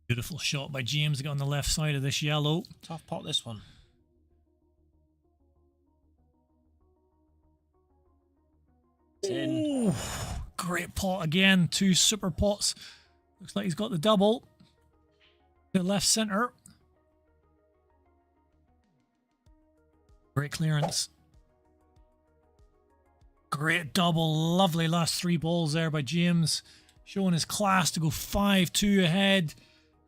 Beautiful shot by James to get on the left side of this yellow. Tough pot, this one. Ooh, great pot again. 2 super pots. Looks like he's got the double. The left center. Great clearance. Great double. Lovely last 3 balls there by James. Showing his class to go 5-2 ahead.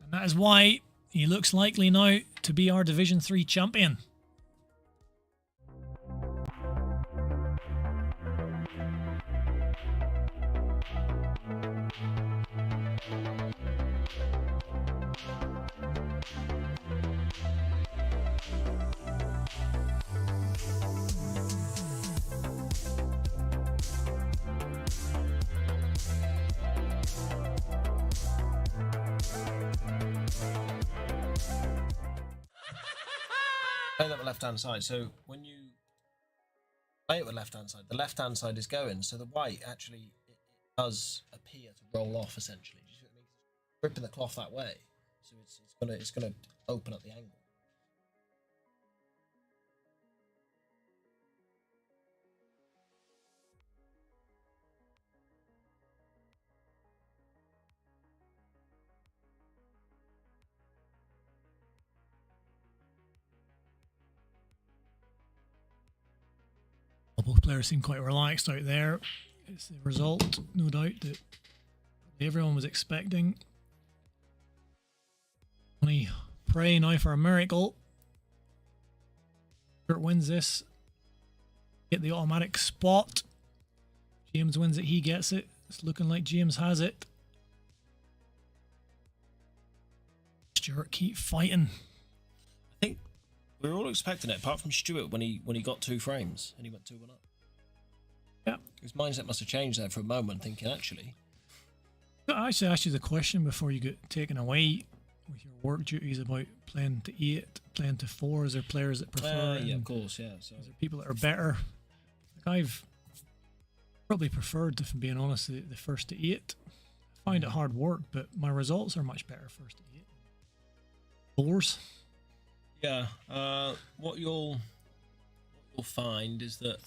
And that is why he looks likely now to be our Division 3 champion. Play that with left-hand side. So when you play it with left-hand side, the left-hand side is going. So the white actually it does appear to roll off essentially. Do you see what I mean? It's ripping the cloth that way, so it's gonna open up the angle. Both players seem quite relaxed out there. It's the result, no doubt, that everyone was expecting. Only pray now for a miracle. Stuart wins this. Get the automatic spot. James wins it, he gets it. It's looking like James has it. Stuart keep fighting. I think we were all expecting it, apart from Stuart when he got 2 frames and he went 2-1 up. Yeah. His mindset must have changed there for a moment, thinking actually. I should ask you the question before you get taken away with your work duties about playing to 8, playing to 4. Is there players that prefer? Yeah, of course, yeah. So. Is there people that are better? Like I've probably preferred, if I'm being honest, the first to 8. I find it hard work, but my results are much better first to 8. 4s. Yeah, what you'll find is that,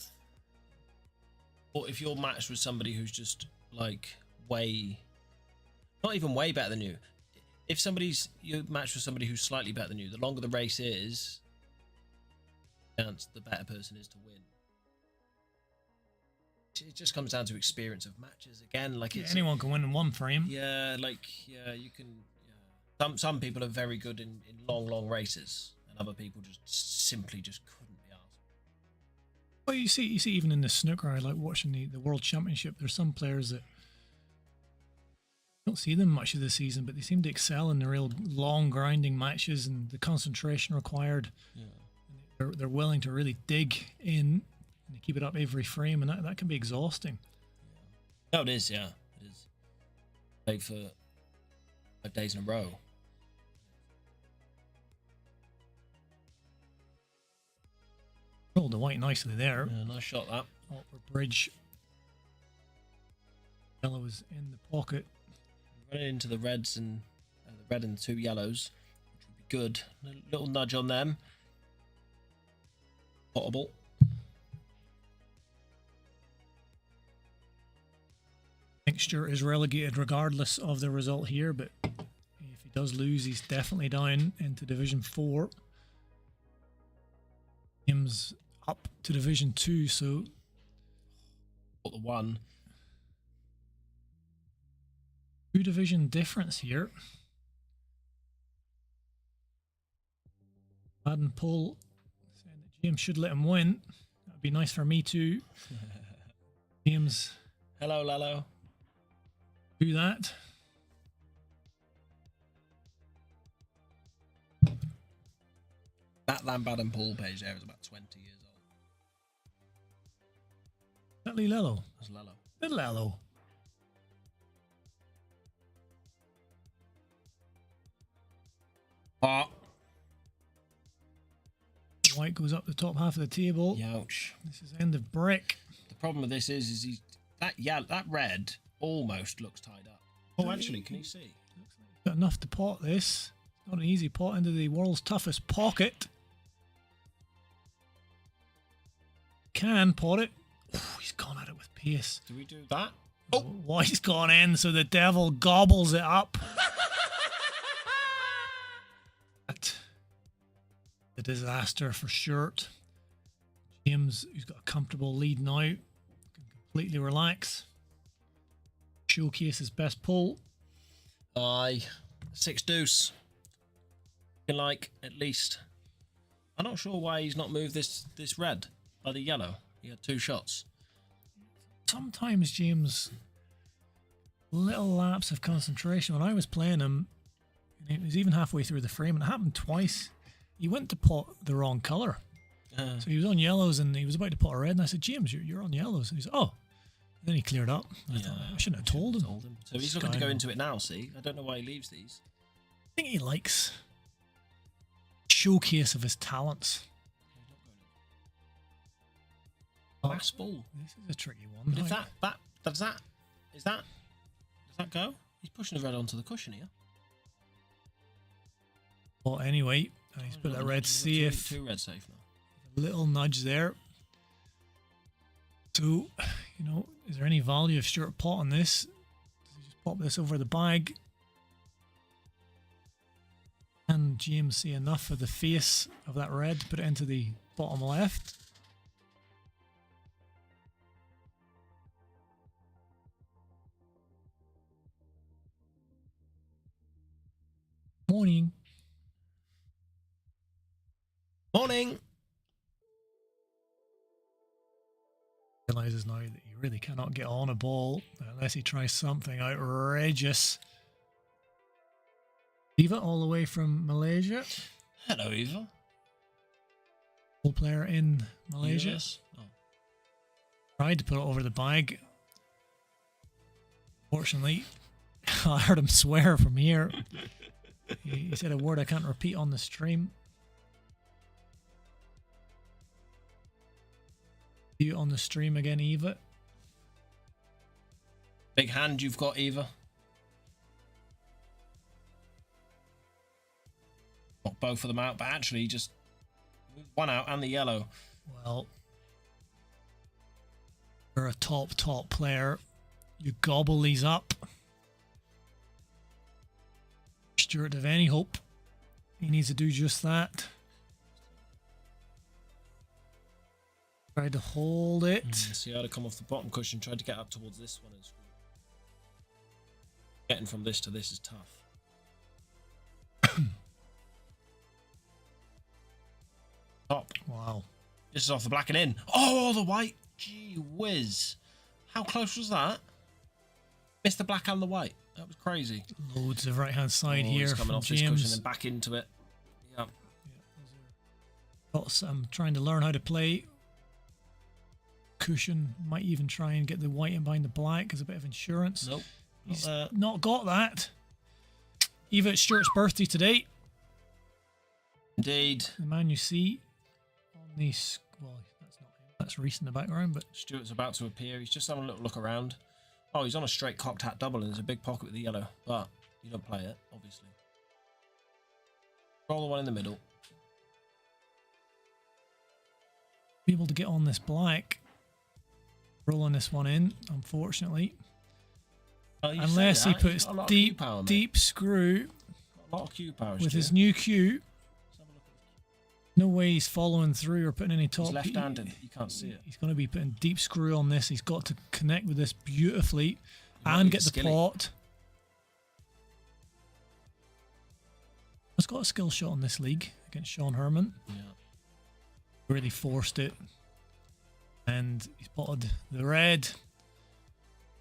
or if you're matched with somebody who's just like not even way better than you, if you're matched with somebody who's slightly better than you, the longer the race is, the chance the better person is to win. It just comes down to experience of matches again. Like anyone can win in 1 frame. Yeah, you can. Yeah. Some people are very good in long races. Other people just simply couldn't be asked. Well, you see even in the snooker, I like watching the World Championship. There's some players that don't see them much of the season, but they seem to excel in the real long grinding matches and the concentration required. Yeah. They're willing to really dig in and they keep it up every frame, and that can be exhausting. Yeah. No, it is. Yeah, it is. Played for 5 days in a row. Rolled the white nicely there. Yeah, nice shot that. Upper bridge. Yellow is in the pocket. Running into the reds and the red and 2 yellows, which would be good. A little nudge on them. Potable. I think Stuart is relegated regardless of the result here, but if he does lose, he's definitely down into Division 4. James up to Division 2, so Got the one. 2 division difference here. Madden Pull saying that James should let him win. That'd be nice for me too. James, Hello, Lalo. do that. That Lambad and Paul page there is about 20 years old. That Lee Lello. That's Lalo. Little Lello. Oh. White goes up the top half of the table. Youch. This is end of break. The problem with this is he's that red almost looks tied up. Oh, actually, can you see? Looks like he's got enough to pot this. Not an easy pot into the world's toughest pocket. Can pot it. Oh, he's gone at it with pace. Do we do that? Oh, White's gone in, so the devil gobbles it up. The disaster for Stuart. James, who's got a comfortable lead now, can completely relax. Showcase his best pull. Aye. 6 deuce. Looking like at least. I'm not sure why he's not moved this red by the yellow. He had 2 shots. Sometimes James, little lapse of concentration. When I was playing him, and it was even halfway through the frame, and it happened twice. He went to pot the wrong colour. So he was on yellows and he was about to pot a red, and I said, James, you're on yellows. And he said, oh. And then he cleared up. I thought, I shouldn't have told him. So he's looking to go into it now, see? I don't know why he leaves these. I think he likes showcase of his talents. Last ball. This is a tricky one. But if does that go? He's pushing the red onto the cushion here. Well, anyway, he's put that red safe. 2 red safe now. A little nudge there. So, is there any value of Stuart pot on this? Does he just pop this over the bag? Can James see enough of the face of that red to put it into the bottom left? Morning. Morning. Realizes now that he really cannot get on a ball unless he tries something outrageous. Eva, all the way from Malaysia. Hello, Eva. Full player in Malaysia. Yes. Oh. Tried to put it over the bag. Fortunately, I heard him swear from here. He said a word I can't repeat on the stream. You on the stream again, Eva? Big hand you've got, Eva. Not both of them out, but actually just moved one out and the yellow. Well, you're a top player. You gobble these up. Stuart, have any hope? He needs to do just that. Tried to hold it. See how to come off the bottom cushion, tried to get up towards this one. Getting from this to this is tough. Top. Wow. This is off the black and in. Oh, the white. Gee whiz. How close was that? Missed the black and the white. That was crazy. Loads of right hand side here. He's coming from off James. this cushion and back into it. Yeah. I'm trying to learn how to play. Cushion. Might even try and get the white in behind the black as a bit of insurance. Nope. He's not got that. Eva, it's Stuart's birthday today. Indeed. The man you see on these. Well, that's not him. That's Reese in the background, but Stuart's about to appear. He's just having a little look around. Oh, he's on a straight cocked hat double and there's a big pocket with the yellow, but you don't play it, obviously. Roll the one in the middle. be able to get on this black. Rolling this one in, unfortunately. Unless he puts deep screw a lot of cue power, with his new cue. No way he's following through or putting any top. He's left-handed. You can't see it. He's going to be putting deep screw on this. He's got to connect with this beautifully and get the pot. He's got a skill shot in this league against Sean Herman. Yeah. Really forced it. And he's potted the red.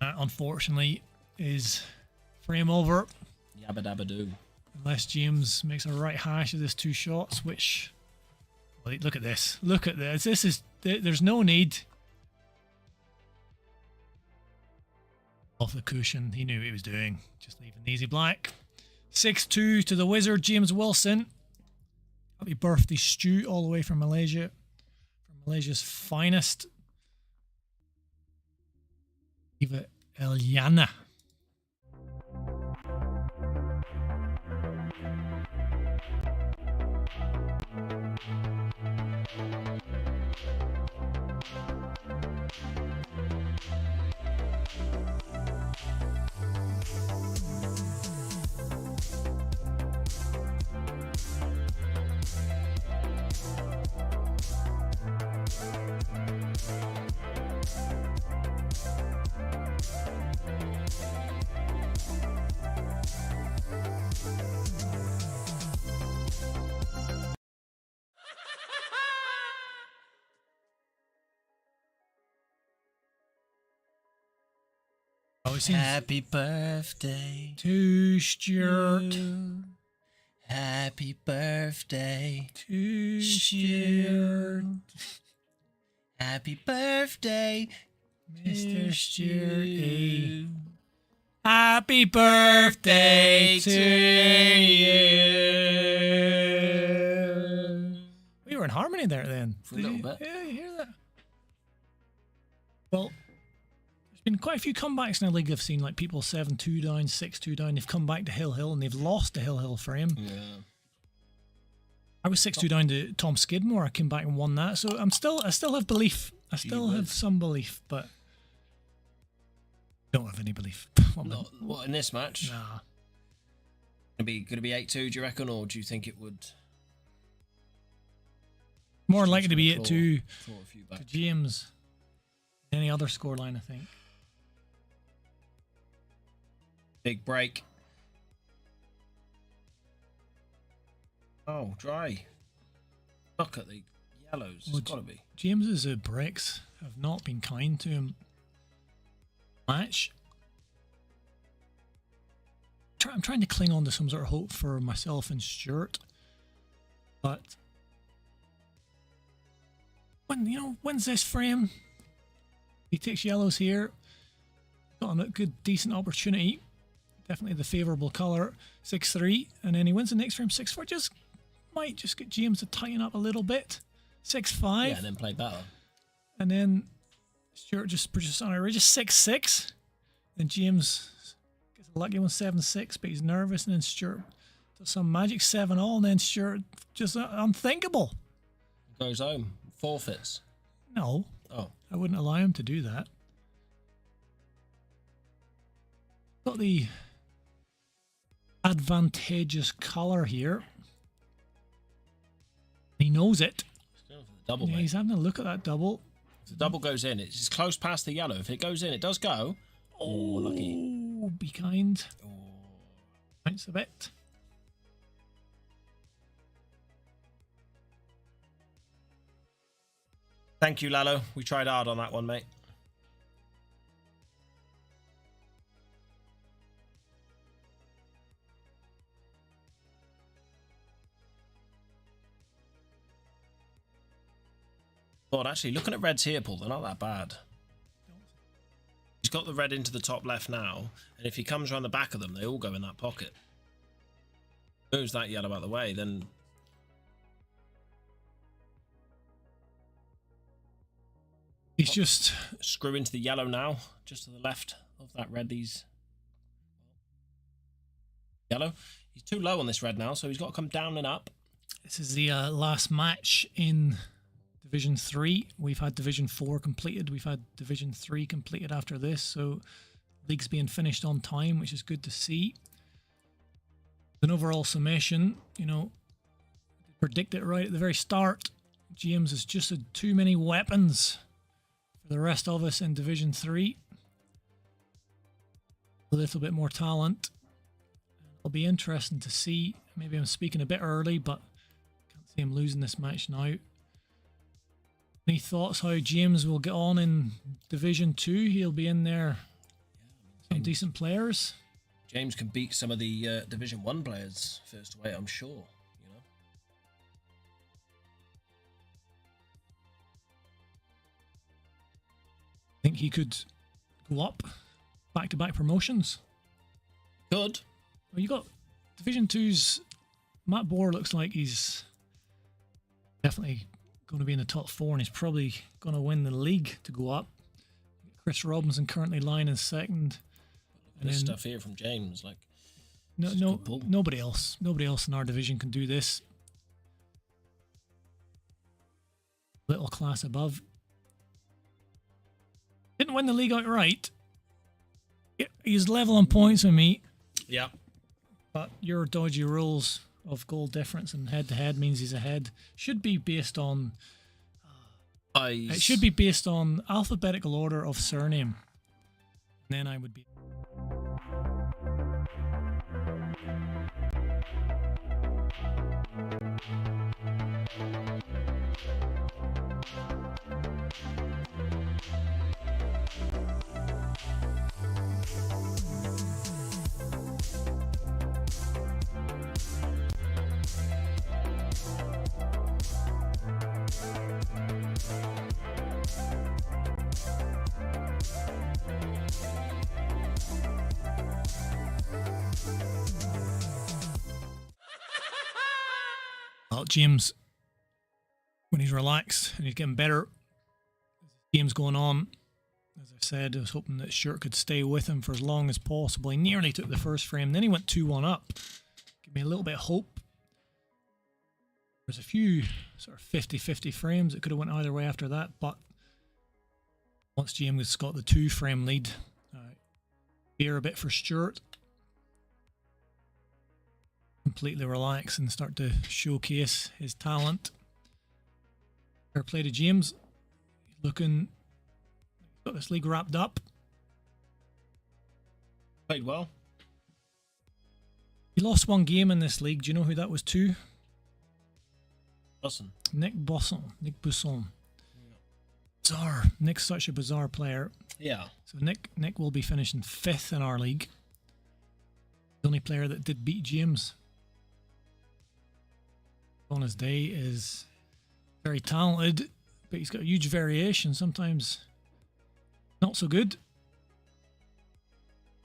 That, unfortunately, is frame over. Yabba dabba doo. Unless James makes a right hash of this 2 shots, which... Well, look at this. Look at this. This is... There's no need. Off the cushion. He knew what he was doing. Just leaving the easy black. 6-2 to the wizard, James Wilson. Happy birthday, Stu, all the way from Malaysia. From Malaysia's finest. Eva Eliana. Happy birthday to Stuart. Happy birthday To Stuart. Happy birthday, Mr. Stuart. Happy birthday to you. We were in harmony there then. For a little bit. Yeah, you hear that? Well, there's been quite a few comebacks in the league. I've seen like people 7-2 down, 6-2 down. They've come back to Hill and they've lost the Hill frame. Yeah. I was 6-2 down to Tom Skidmore. I came back and won that. So I still have belief. I still have some belief, but don't have any belief. Not what in this match? Nah. Gonna be 8-2, do you reckon, or do you think it would More likely to be it to claw a few back? James than any other scoreline, I think. Big break. Oh, dry. Look at the yellows. It's gotta be. James's breaks have not been kind to him. Match. I'm trying to cling on to some sort of hope for myself and Stuart, but when's this frame? He takes yellows here. Got a good, decent opportunity. Definitely the favourable colour. 6-3, and then he wins the next frame 6-4. Might just get James to tighten up a little bit. 6-5. Yeah, and then play better. And then Stuart just produces on a just 6-6. Then James gets a lucky one 7-6, but he's nervous. And then Stuart does some magic 7-all. And then Stuart just unthinkable. Goes home. Forfeits. No. Oh. I wouldn't allow him to do that. Got the advantageous colour here. He knows it. Double, yeah, mate. He's having a look at that double. If the double goes in, it's close past the yellow. If it goes in, it does go. Oh, lucky. Oh, be kind. Oh. Bounce a bit. Thank you, Lalo. We tried hard on that one, mate. God, actually, looking at reds here, Paul, they're not that bad. He's got the red into the top left now, and if he comes around the back of them, they all go in that pocket. Moves that yellow out of the way, then... He's just... Screw into the yellow now, just to the left of that red. These yellow. He's too low on this red now, so he's got to come down and up. This is the last match in Division 3. We've had Division 4 completed. We've had Division 3 completed after this, so league's being finished on time, which is good to see. An overall summation, predict it right at the very start. James has just had too many weapons for the rest of us in Division 3. A little bit more talent. It'll be interesting to see. Maybe I'm speaking a bit early, but can't see him losing this match now. Any thoughts how James will get on in Division 2? He'll be in there. Some decent players. James can beat some of the Division 1 players first away, I'm sure. You know. I think he could go up back-to-back promotions. Good. Well, you got Division 2's Matt Bohr. Looks like he's definitely going to be in the top 4, and he's probably going to win the league to go up. Chris Robinson currently lying in second. And this stuff here from James, like nobody else in our division can do this. Little class above. Didn't win the league outright. He's level on points with me. Yeah. But your dodgy rules of goal difference and head-to-head means he's ahead. Should be based on... It should be based on alphabetical order of surname. And then I would be... Well, James, when he's relaxed and he's getting better, game's going on. As I said, I was hoping that Stuart could stay with him for as long as possible. He nearly took the first frame, then he went 2-1 up. Give me a little bit of hope. There's a few sort of 50-50 frames that could have went either way after that, but once James got the 2-frame lead, fear a bit for Stuart. Completely relax and start to showcase his talent. Fair play to James. Looking, got this league wrapped up. Played well. He lost one game in this league. Do you know who that was to? Busson. Nick Busson. Bizarre. Nick's such a bizarre player. Yeah. So Nick will be finishing 5th in our league. The only player that did beat James on his day is very talented, but he's got huge variation. Sometimes not so good.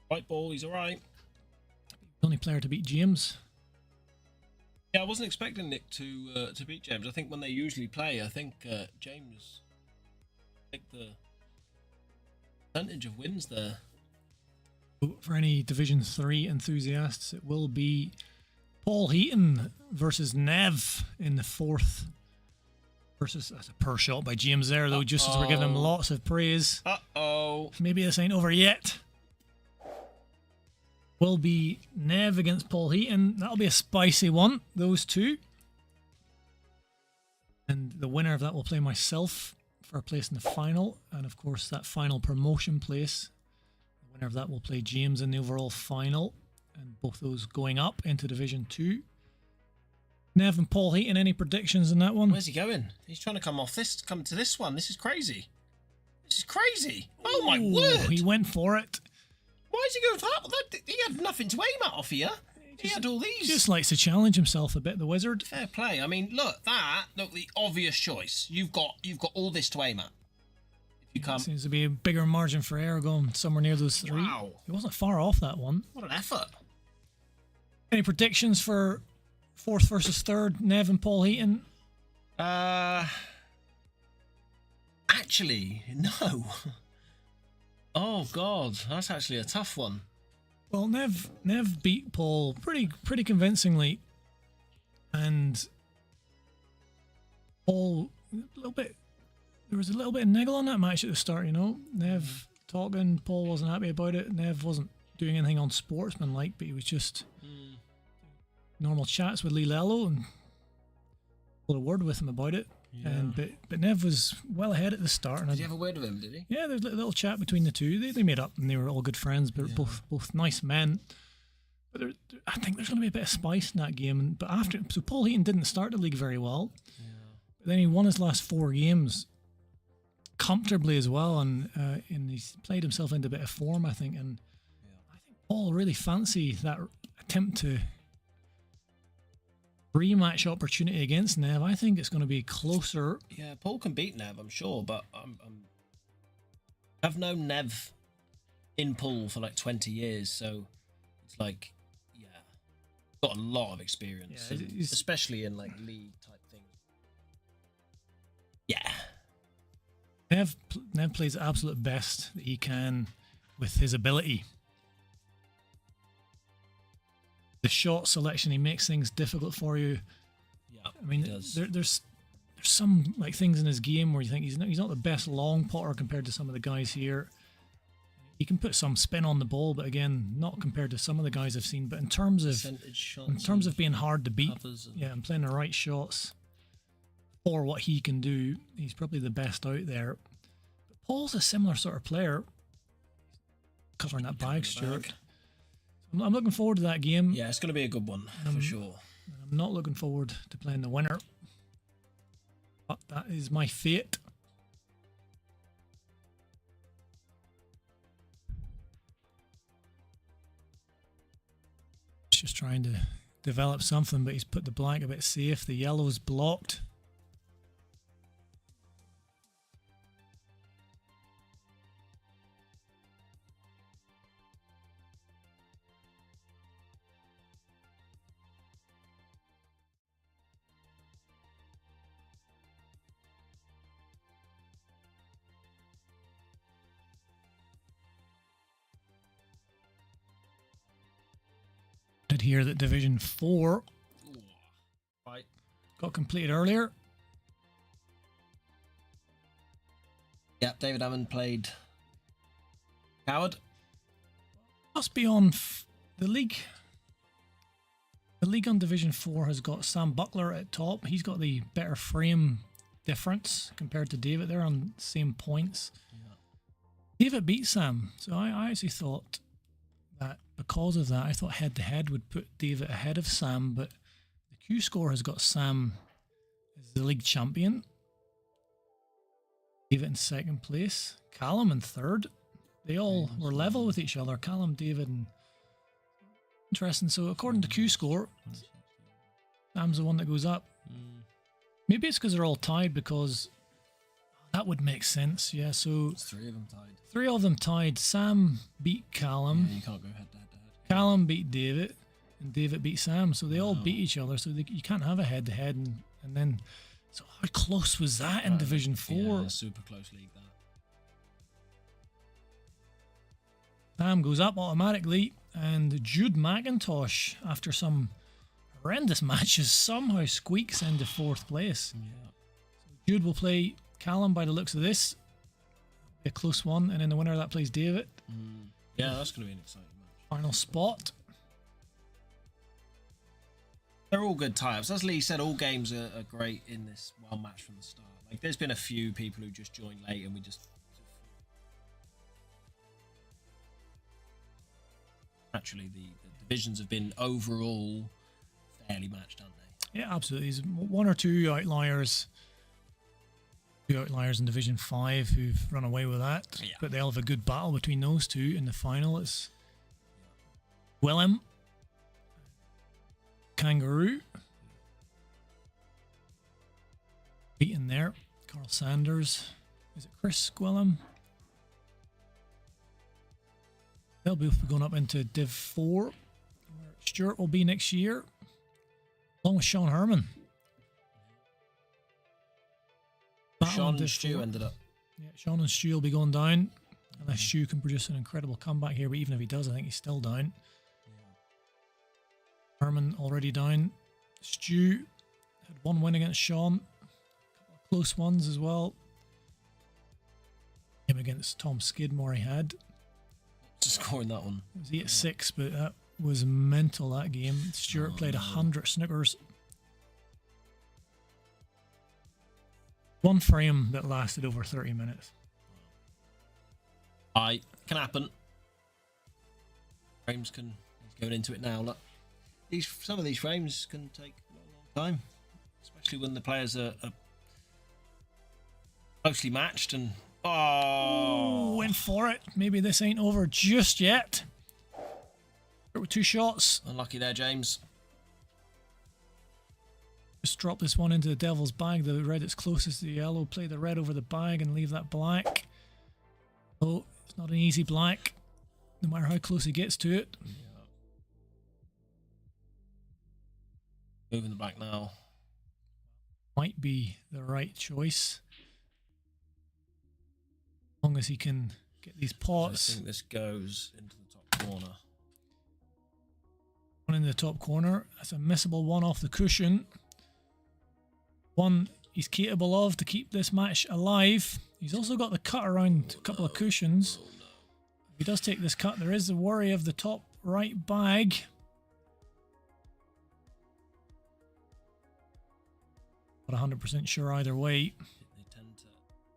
White ball, he's alright. The only player to beat James. Yeah, I wasn't expecting Nick to beat James. I think when they usually play, I think James take the percentage of wins there. For any Division 3 enthusiasts, it will be Paul Heaton versus Nev in the 4th. That's a poor shot by James there, though, just as we're giving him lots of praise. Maybe this ain't over yet. Will be Nev against Paul Heaton. That'll be a spicy one, those two. And the winner of that will play myself for a place in the final. And of course, that final promotion place. The winner of that will play James in the overall final. And both those going up into Division 2. Nev and Paul Heaton, any predictions in that one? Where's he going? He's trying to come to this one. This is crazy. This is crazy. Oh my word. He went for it. Why is he going for that? He had nothing to aim at off here. He had all these. Just likes to challenge himself a bit, the wizard. Fair play. I mean, look, the obvious choice. You've got all this to aim at. If you come. Seems to be a bigger margin for error going somewhere near those 3. Wow. He wasn't far off that one. What an effort. Any predictions for 4th versus 3rd, Nev and Paul Heaton? Actually, no. Oh God, that's actually a tough one. Well, Nev beat Paul pretty convincingly, and Paul there was a little bit of niggle on that match at the start. You know, Nev talking, Paul wasn't happy about it. Nev wasn't doing anything unsportsmanlike, but he was just normal chats with Lee Lello, and a word with him about it. And but Nev was well ahead at the start. And Did you have a word with him, did he? yeah, there's a little chat between the two. They made up and they were all good friends, but both nice men. But I think there's going to be a bit of spice in that game. But so Paul Heaton didn't start the league very well. Yeah. But then he won his last 4 games comfortably as well, and he's played himself into a bit of form, I think. And I think Paul really fancy that attempt to rematch opportunity against Nev. I think it's going to be closer. Yeah, Paul can beat Nev, I'm sure, but I've known Nev in pool for like 20 years, so it's like, yeah, got a lot of experience, especially in like league type things. Yeah. Nev plays the absolute best that he can with his ability. The shot selection, he makes things difficult for you. Yeah, I mean, there's some like things in his game where you think he's not the best long putter compared to some of the guys here. He can put some spin on the ball, but again, not compared to some of the guys I've seen. But in terms of being hard to beat, and playing the right shots for what he can do, he's probably the best out there. But Paul's a similar sort of player. Covering that bag, Stuart. I'm looking forward to that game. Yeah, it's going to be a good one, for sure. I'm not looking forward to playing the winner. But that is my fate. Just trying to develop something, but he's put the black a bit safe. The yellow's blocked. Here that Division 4 got completed earlier. Yep, David Hammond played Coward. Must be on the league. The league on Division 4 has got Sam Buckler at top. He's got the better frame difference compared to David. They're on the same points. Yeah. David beat Sam, so I actually thought that because of that, I thought head-to-head would put David ahead of Sam, but the Q score has got Sam as the league champion. David in second place. Callum in third. They all were level with each other. Callum, David, and interesting. So according to Q score, Sam's the one that goes up. Maybe it's because they're all tied, because that would make sense. Yeah, so it's 3 of them tied. 3 of them tied. Sam beat Callum. Yeah, you can't go head to head. Callum beat David, and David beat Sam. So they all beat each other. So you can't have a head to head. And then, so how close was that in Division 4? Yeah, super close league that. Sam goes up automatically, and Jude McIntosh, after some horrendous matches, somehow squeaks into 4th place. Yeah. So Jude will play Callum by the looks of this. A close one, and then the winner of that plays David. Yeah, that's going to be an exciting match. Final spot. They're all good tie-ups. As Lee said, all games are great in this one match from the start. Like, there's been a few people who just joined late, and we just... Actually, the divisions have been overall fairly matched, haven't they? Yeah, absolutely. There's 1 or 2 outliers. 2 outliers in Division 5 who've run away with that. Yeah. But they'll have a good battle between those 2 in the final. It's Willem, Kangaroo, beaten there. Carl Sanders. Is it Chris Gwillem? They'll both be going up into Div 4, where Stuart will be next year, along with Sean Herman. Sean and Stu ended up. Yeah, Sean and Stu will be going down, unless Stu can produce an incredible comeback here, but even if he does, I think he's still down. Yeah. Herman already down. Stu had 1 win against Sean, a couple of close ones as well. Him against Tom Skidmore he had. Scoring that one. It was 8-6, but that was mental, that game. Stuart played 100 snookers. One frame that lasted over 30 minutes. Can happen. Frames can. He's going into it now. Look, some of these frames can take a long time, especially when the players are closely matched. And went for it. Maybe this ain't over just yet. There were 2 shots. Unlucky there, James. Just drop this one into the devil's bag. The red that's closest to the yellow. Play the red over the bag and leave that black. Oh, it's not an easy black, no matter how close he gets to it. Yeah. Moving the black now. Might be the right choice. As long as he can get these pots. I think this goes into the top corner. One in the top corner. That's a missable one off the cushion. One he's capable of to keep this match alive. He's also got the cut around a couple of cushions. If he does take this cut, there is the worry of the top right bag. Not 100% sure either way. They tend to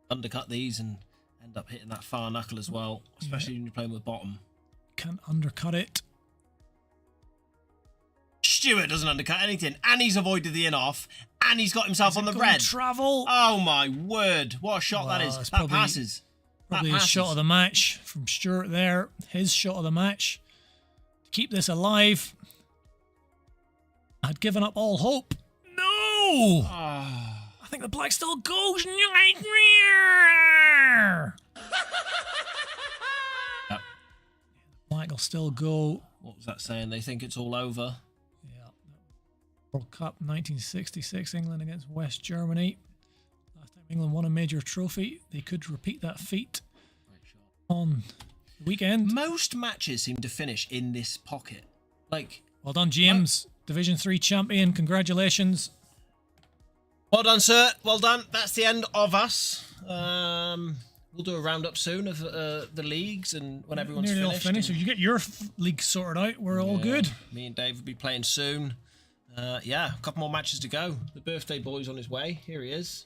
undercut these and end up hitting that far knuckle as well, especially when you're playing with bottom. Can't undercut it. Stuart doesn't undercut anything, and he's avoided the in-off, and he's got himself on the red. Travel. Oh my word! What a shot that is! That passes. Probably his shot of the match from Stuart there. His shot of the match. To keep this alive. I had given up all hope. No! I think the black still goes. Yep. Black will still go. What was that saying? They think it's all over. Yeah. World Cup 1966, England against West Germany. Last time England won a major trophy. They could repeat that feat on the weekend. Most matches seem to finish in this pocket. Like, well done, James. Division 3 champion. Congratulations. Well done, sir. Well done. That's the end of us. We'll do a roundup soon of the leagues and when everyone's nearly finished. All finished. If you get your league sorted out, we're all good. Me and Dave will be playing soon. Yeah, a couple more matches to go. The birthday boy's on his way. Here he is.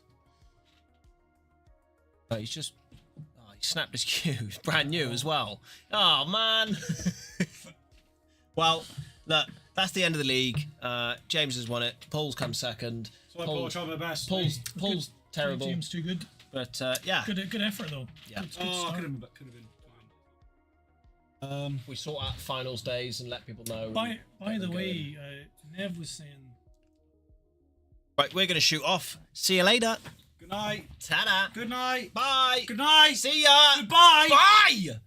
He's just... Oh, he snapped his cue. He's brand new as well. Oh, man. Well, look, that's the end of the league. James has won it. Paul's come second. So Paul, try my best. Paul's terrible. James too good. But yeah. Good effort though. Yeah. Good could have been. We sort out finals days and let people know. By the way, Nev was saying. Right, we're going to shoot off. See you later. Good night. Ta-da. Good night. Bye. Good night. See ya. Goodbye. Bye.